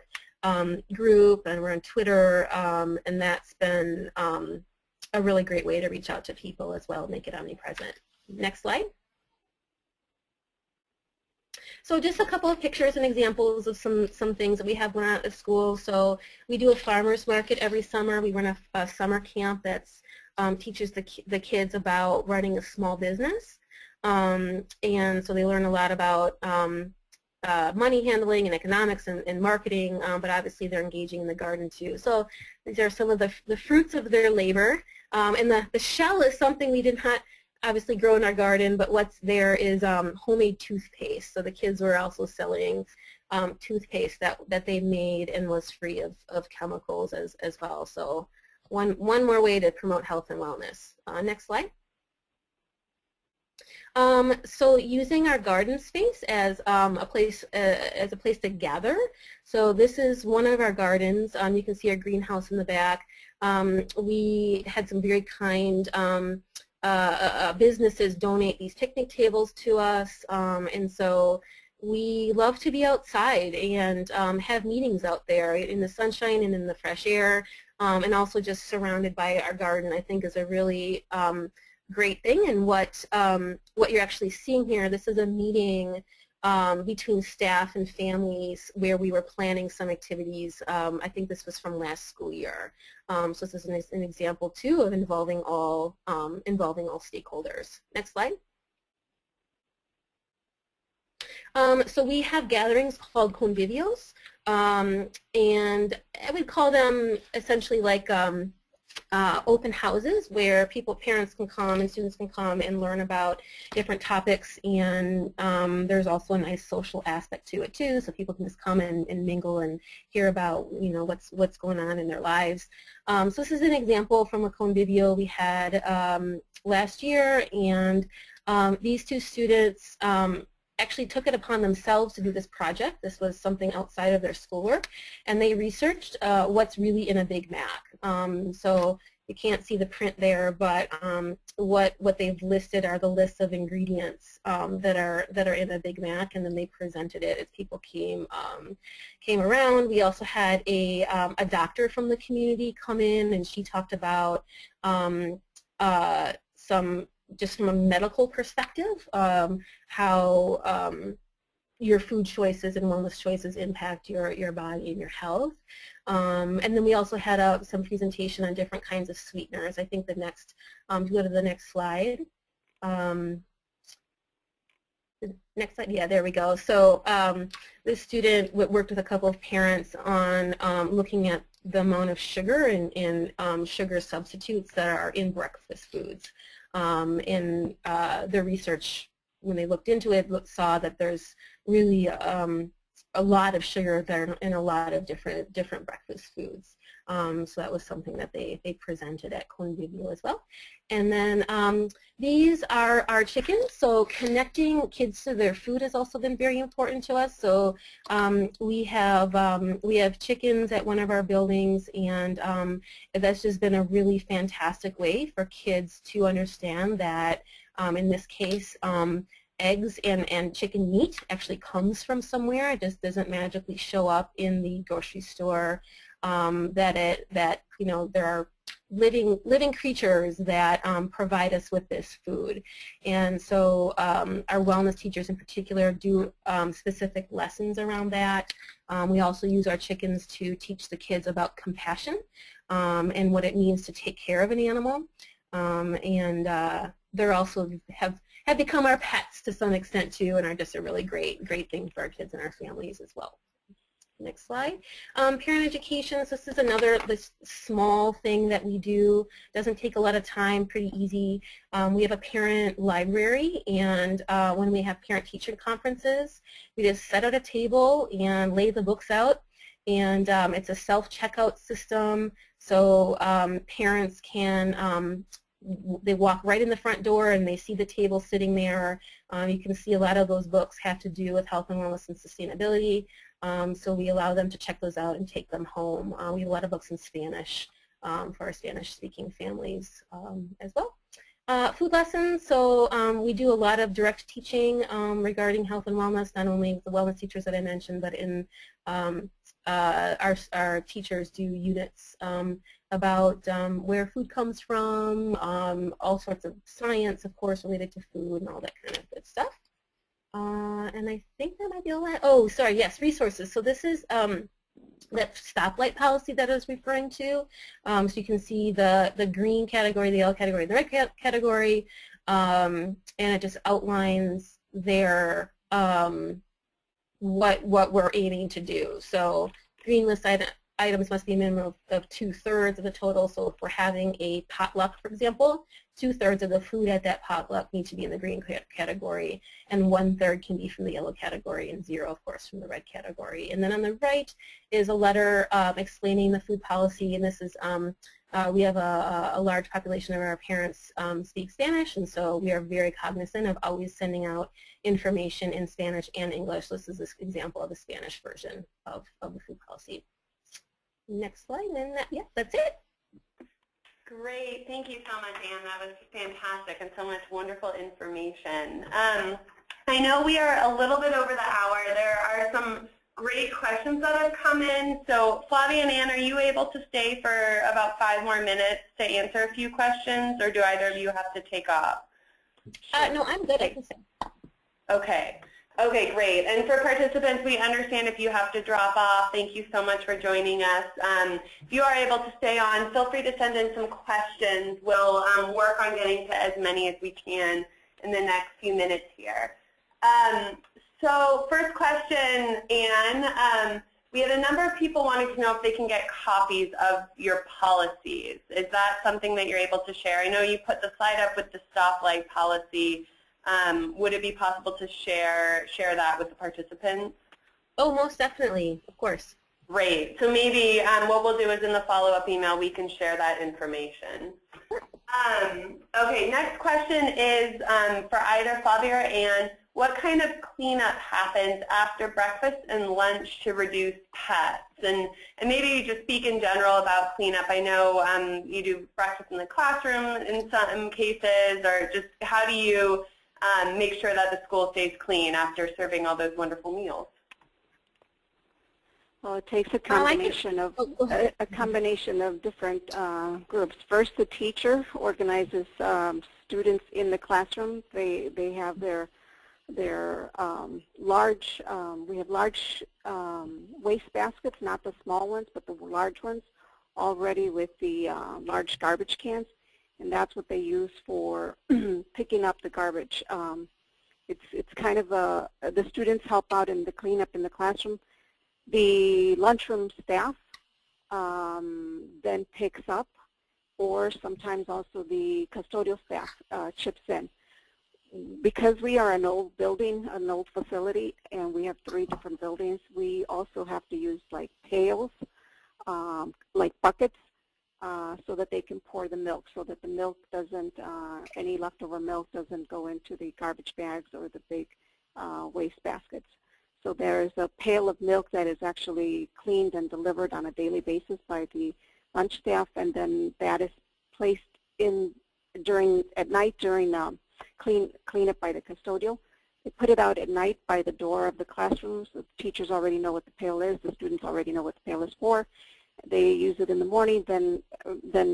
group, and we're on Twitter, and that's been a really great way to reach out to people as well, make it omnipresent. Next slide. So just a couple of pictures and examples of some things that we have going on at the school. So we do a farmer's market every summer. We run a summer camp that teaches the kids about running a small business. And so they learn a lot about money handling and economics and marketing, but obviously they're engaging in the garden too. So these are some of the fruits of their labor. And the shell is something we did not obviously grow in our garden, but what's there is homemade toothpaste. So the kids were also selling toothpaste that they made and was free of chemicals as well. So one more way to promote health and wellness. Next slide. So using our garden space as a place to gather. So this is one of our gardens. You can see our greenhouse in the back. We had some very kind businesses donate these picnic tables to us, and so we love to be outside and have meetings out there in the sunshine and in the fresh air, and also just surrounded by our garden, I think is a really great thing. And what you're actually seeing here, this is a meeting between staff and families where we were planning some activities. I think this was from last school year. So this is an example too of involving all stakeholders. Next slide. So we have gatherings called convivios, and I would call them essentially like open houses where parents can come and students can come and learn about different topics, and there's also a nice social aspect to it too, so people can just come and mingle and hear about what's going on in their lives. So this is an example from a convivio we had last year, and these two students actually took it upon themselves to do this project. This was something outside of their schoolwork, and they researched what's really in a Big Mac. So you can't see the print there, but what they've listed are the lists of ingredients that are in a Big Mac, and then they presented it as people came around. We also had a doctor from the community come in, and she talked about just from a medical perspective, how your food choices and wellness choices impact your body and your health. And then we also had some presentation on different kinds of sweeteners. I think the next, if you go to the next slide. Next slide, yeah, there we go. So this student worked with a couple of parents on looking at the amount of sugar and sugar substitutes that are in breakfast foods. And the research, when they looked into it, saw that there's really a lot of sugar there in a lot of different breakfast foods. So that was something that they presented at Convivio as well. And then these are our chickens. So connecting kids to their food has also been very important to us. So we have chickens at one of our buildings, and that's just been a really fantastic way for kids to understand that in this case eggs and chicken meat actually comes from somewhere. It just doesn't magically show up in the grocery store. That there are living creatures that provide us with this food. And so our wellness teachers in particular do specific lessons around that. We also use our chickens to teach the kids about compassion and what it means to take care of an animal. And they're also have become our pets to some extent too, and are just a really great thing for our kids and our families as well. Next slide. Parent education. So this is this small thing that we do. Doesn't take a lot of time, pretty easy. We have a parent library, and when we have parent-teacher conferences, we just set out a table and lay the books out. And it's a self-checkout system, so parents can they walk right in the front door and they see the table sitting there. You can see a lot of those books have to do with health and wellness and sustainability. So we allow them to check those out and take them home. We have a lot of books in Spanish for our Spanish-speaking families as well. Food lessons, so we do a lot of direct teaching regarding health and wellness, not only the wellness teachers that I mentioned, but in our teachers do units about where food comes from, all sorts of science, of course, related to food and all that kind of good stuff. And I think that might be all that. Oh, sorry, yes, resources. So this is that stoplight policy that I was referring to. So you can see the green category, the yellow category, the red category, and it just outlines their what we're aiming to do. So green list items must be a minimum of 2/3 of the total. So if we're having a potluck, for example, 2/3 of the food at that potluck need to be in the green category, and 1/3 can be from the yellow category, and 0, of course, from the red category. And then on the right is a letter explaining the food policy, and this is we have a large population of our parents speak Spanish, and so we are very cognizant of always sending out information in Spanish and English. This is this example of the Spanish version of the food policy. Next slide, and yeah, that's it. Great. Thank you so much, Anne. That was fantastic and so much wonderful information. I know we are a little bit over the hour. There are some great questions that have come in. So Flavia and Anne, are you able to stay for about 5 more minutes to answer a few questions, or do either of you have to take off? No, I'm good. I can stay. Okay. Okay, great. And for participants, we understand if you have to drop off. Thank you so much for joining us. If you are able to stay on, feel free to send in some questions. We'll work on getting to as many as we can in the next few minutes here. So first question, Anne, we had a number of people wanting to know if they can get copies of your policies. Is that something that you're able to share? I know you put the slide up with the stoplight policy. Would it be possible to share that with the participants? Oh, most definitely, of course. Great. So maybe what we'll do is in the follow-up email we can share that information. Okay, next question is for either Flavia or Anne. What kind of cleanup happens after breakfast and lunch to reduce pests? And maybe you just speak in general about cleanup. I know you do breakfast in the classroom in some cases, or just how do you make sure that the school stays clean after serving all those wonderful meals? Well, it takes a combination of different groups. First, the teacher organizes students in the classroom. They have their large. We have large waste baskets, not the small ones, but the large ones, already with the large garbage cans. And that's what they use for picking up the garbage. It's kind of the students help out in the cleanup in the classroom. The lunchroom staff then picks up, or sometimes also the custodial staff chips in. Because we are an old building, an old facility, and we have 3 different buildings, we also have to use like pails, like buckets, so that they can pour the milk, so that the milk doesn't, any leftover milk doesn't go into the garbage bags or the big waste baskets. So there's a pail of milk that is actually cleaned and delivered on a daily basis by the lunch staff, and then that is placed in at night during cleanup by the custodial. They put it out at night by the door of the classroom, so the teachers already know what the pail is, the students already know what the pail is for. They use it in the morning, then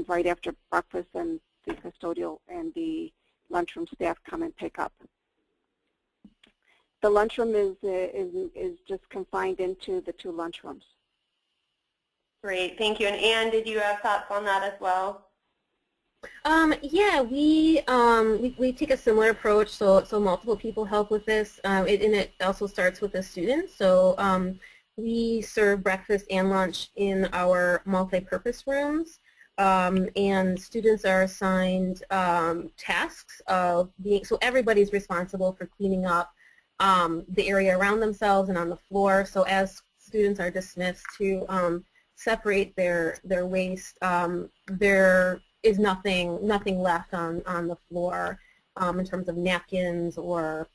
right after breakfast, and the custodial and the lunchroom staff come and pick up. The lunchroom is just confined into the 2 lunchrooms. Great, thank you. And Anne, did you have thoughts on that as well? Yeah, we take a similar approach. So multiple people help with this, and it also starts with the students. So we serve breakfast and lunch in our multi-purpose rooms, and students are assigned tasks of being. So everybody's responsible for cleaning up the area around themselves and on the floor. So as students are dismissed to separate their waste, there is nothing left on the floor in terms of napkins or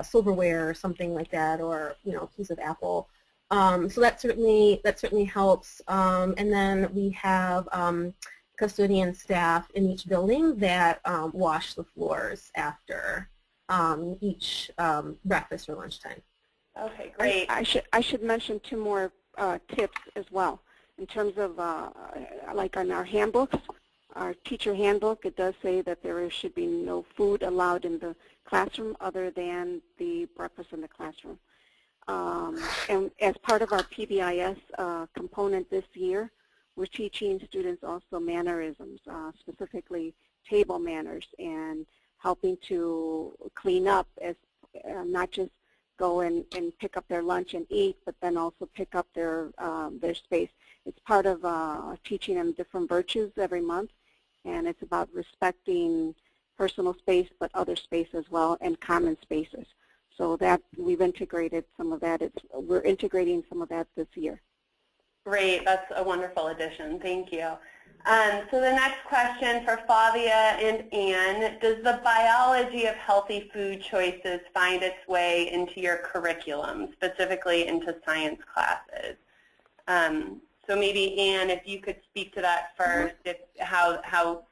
silverware or something like that, or a piece of apple. So that certainly helps. And then we have custodian staff in each building that wash the floors after each breakfast or lunchtime. Okay, great. I should mention 2 more tips as well. In terms of like on our handbooks, our teacher handbook, it does say that there should be no food allowed in the classroom other than the breakfast in the classroom. And as part of our PBIS component this year, we're teaching students also mannerisms, specifically table manners, and helping to clean up, as not just go and pick up their lunch and eat, but then also pick up their space. It's part of teaching them different virtues every month, and it's about respecting personal space, but other space as well, and common spaces. So that we've integrated some of that. We're integrating some of that this year. Great, that's a wonderful addition. Thank you. So the next question for Flavia and Anne, does the biology of healthy food choices find its way into your curriculum, specifically into science classes? So maybe Anne, if you could speak to that first, if, how health,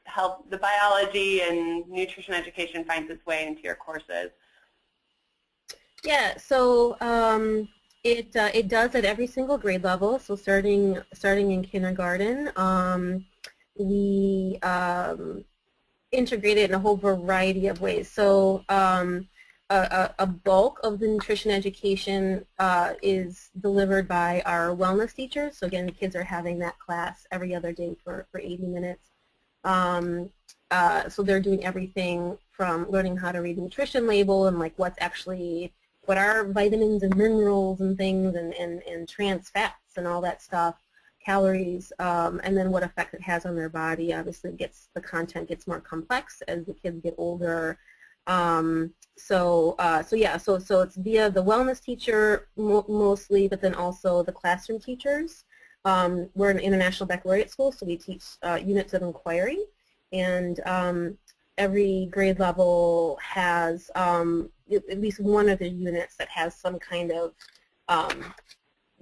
the biology and nutrition education finds its way into your courses. Yeah, so it does at every single grade level. So starting in kindergarten, we integrate it in a whole variety of ways. So a bulk of the nutrition education is delivered by our wellness teachers. So again, the kids are having that class every other day for 80 minutes. So they're doing everything from learning how to read the nutrition label and like what are vitamins and minerals and things and trans fats and all that stuff, calories, and then what effect it has on their body. Obviously the content gets more complex as the kids get older. So it's via the wellness teacher mostly, but then also the classroom teachers. We're an international baccalaureate school, so we teach units of inquiry, and every grade level has at least one of the units that has some kind of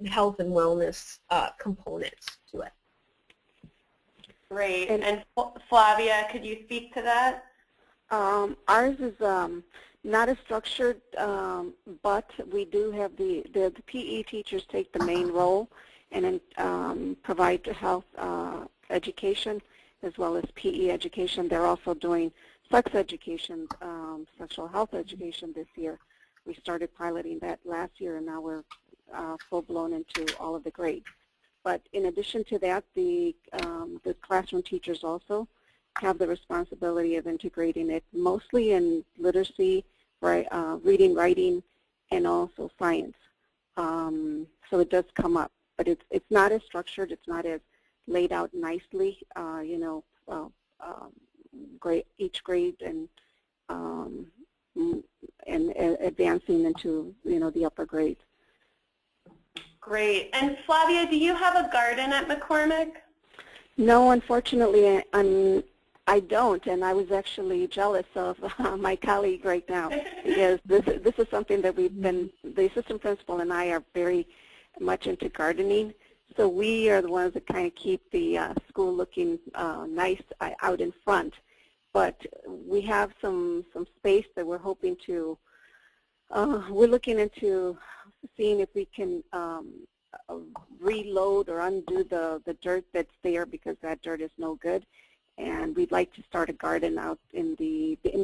health and wellness component to it. Great. And Flavia, could you speak to that? Ours is not as structured, but we do have the PE teachers take the main role and then provide health education as well as PE education. They're also doing sex education, sexual health education this year. We started piloting that last year, and now we're full-blown into all of the grades. But in addition to that, the classroom teachers also have the responsibility of integrating it mostly in literacy, reading, writing, and also science. So it does come up, but it's not as structured. It's not as laid out nicely. Each grade and advancing into the upper grades. Great. And Flavia, do you have a garden at McCormick? No, unfortunately, I don't, and I was actually jealous of my colleague right now because this is something that the assistant principal and I are very much into gardening. So we are the ones that kind of keep the school looking nice out in front. But we have some space that we're hoping to, we're looking into seeing if we can reload or undo the dirt that's there because that dirt is no good. And we'd like to start a garden out in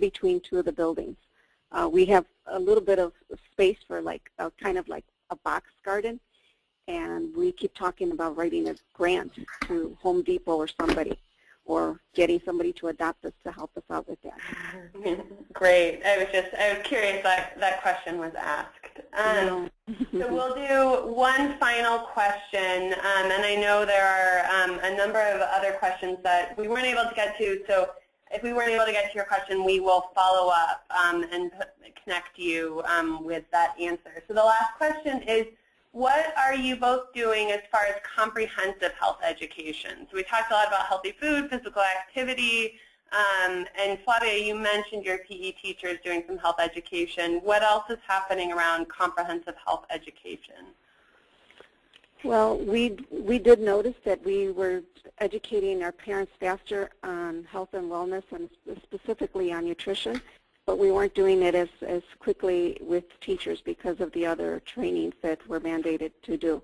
between two of the buildings. We have a little bit of space for kind of like a box garden. And we keep talking about writing a grant to Home Depot or somebody, or getting somebody to adopt us to help us out with that. Great. I was curious that question was asked. So we'll do one final question, and I know there are a number of other questions that we weren't able to get to. So if we weren't able to get to your question, we will follow up and connect you with that answer. So the last question is, what are you both doing as far as comprehensive health education? So we talked a lot about healthy food, physical activity, and Flavia, you mentioned your PE teachers doing some health education. What else is happening around comprehensive health education? Well, we did notice that we were educating our parents faster on health and wellness and specifically on nutrition. But we weren't doing it as quickly with teachers because of the other trainings that we're mandated to do.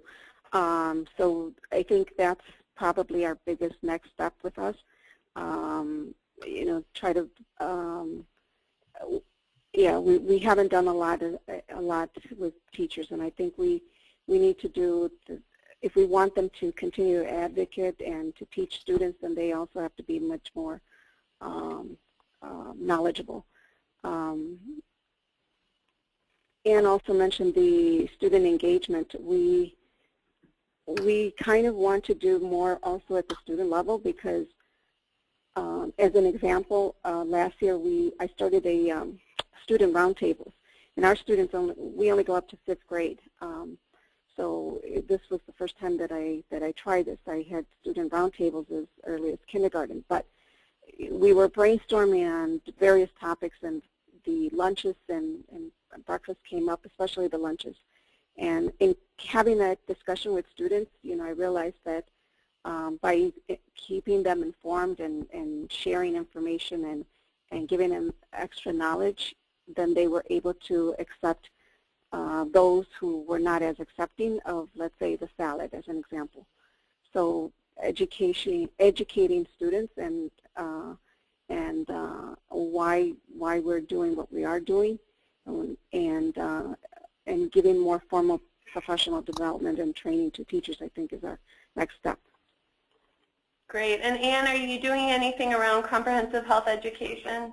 So I think that's probably our biggest next step with us. Try to, we haven't done a lot with teachers, and I think we need to do, if we want them to continue to advocate and to teach students, then they also have to be much more knowledgeable. Anne also mentioned the student engagement. We kind of want to do more also at the student level because, as an example, last year I started a student roundtables, and our students we only go up to 5th grade. So this was the first time that I tried this. I had student roundtables as early as kindergarten, but we were brainstorming on various topics, and the lunches and breakfast came up, especially the lunches. And in having that discussion with students, I realized that by keeping them informed and sharing information and giving them extra knowledge, then they were able to accept those who were not as accepting of, let's say, the salad as an example. So educating students and why we're doing what we are doing, and giving more formal professional development and training to teachers, I think, is our next step. Great. And Anne, are you doing anything around comprehensive health education?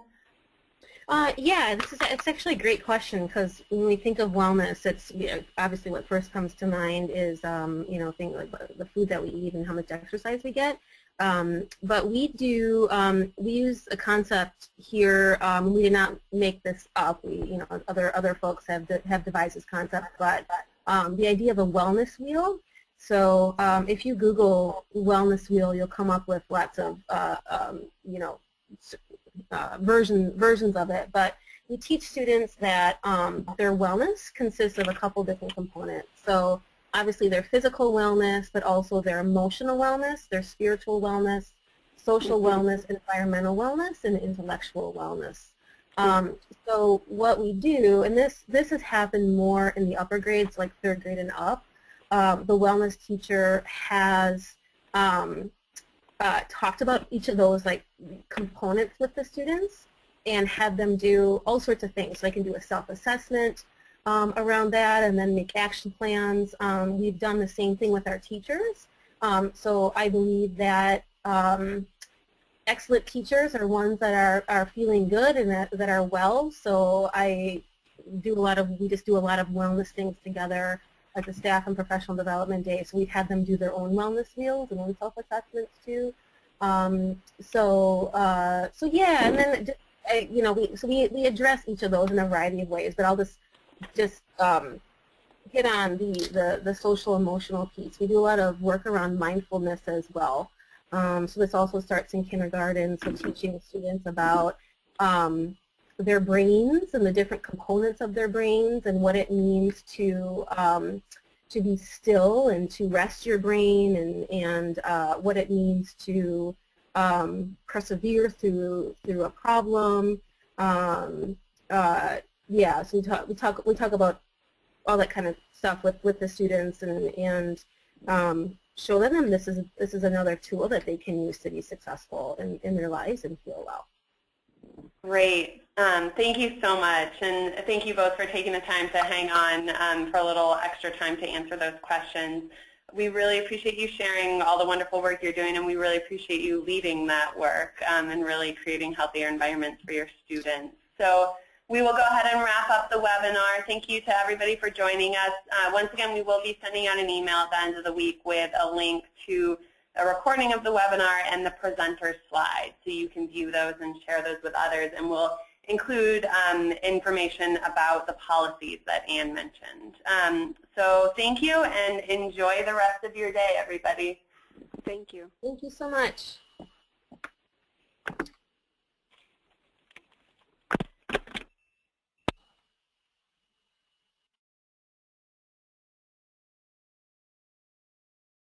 Yeah, it's actually a great question, because when we think of wellness, it's obviously what first comes to mind is things like the food that we eat and how much exercise we get. But we use a concept here. We did not make this up. Other folks have devised this concept, but the idea of a wellness wheel. So if you Google wellness wheel, you'll come up with lots of versions of it, but we teach students that their wellness consists of a couple different components. So obviously their physical wellness, but also their emotional wellness, their spiritual wellness, social wellness, environmental wellness, and intellectual wellness. So what we do, and this has happened more in the upper grades, like 3rd grade and up, the wellness teacher has talked about each of those components with the students and had them do all sorts of things. So they can do a self-assessment around that and then make action plans. We've done the same thing with our teachers. So I believe that excellent teachers are ones that are feeling good and that are well. So we just do a lot of wellness things together as a staff and professional development day. So we've had them do their own wellness wheels and own self-assessments too. So yeah, and then we address each of those in a variety of ways. But I'll just hit on the social emotional piece. We do a lot of work around mindfulness as well. So this also starts in kindergarten. So teaching students about their brains and the different components of their brains and what it means to be still and to rest your brain, and what it means to persevere through a problem. Yeah, so we talk about all that kind of stuff with the students and show them this is another tool that they can use to be successful in their lives and feel well. Great. Thank you so much, and thank you both for taking the time to hang on for a little extra time to answer those questions. We really appreciate you sharing all the wonderful work you're doing, and we really appreciate you leading that work and really creating healthier environments for your students. So we will go ahead and wrap up the webinar. Thank you to everybody for joining us. Once again, we will be sending out an email at the end of the week with a link to a recording of the webinar and the presenter slides, so you can view those and share those with others, and we'll include information about the policies that Anne mentioned. So thank you, and enjoy the rest of your day, everybody. Thank you. Thank you so much.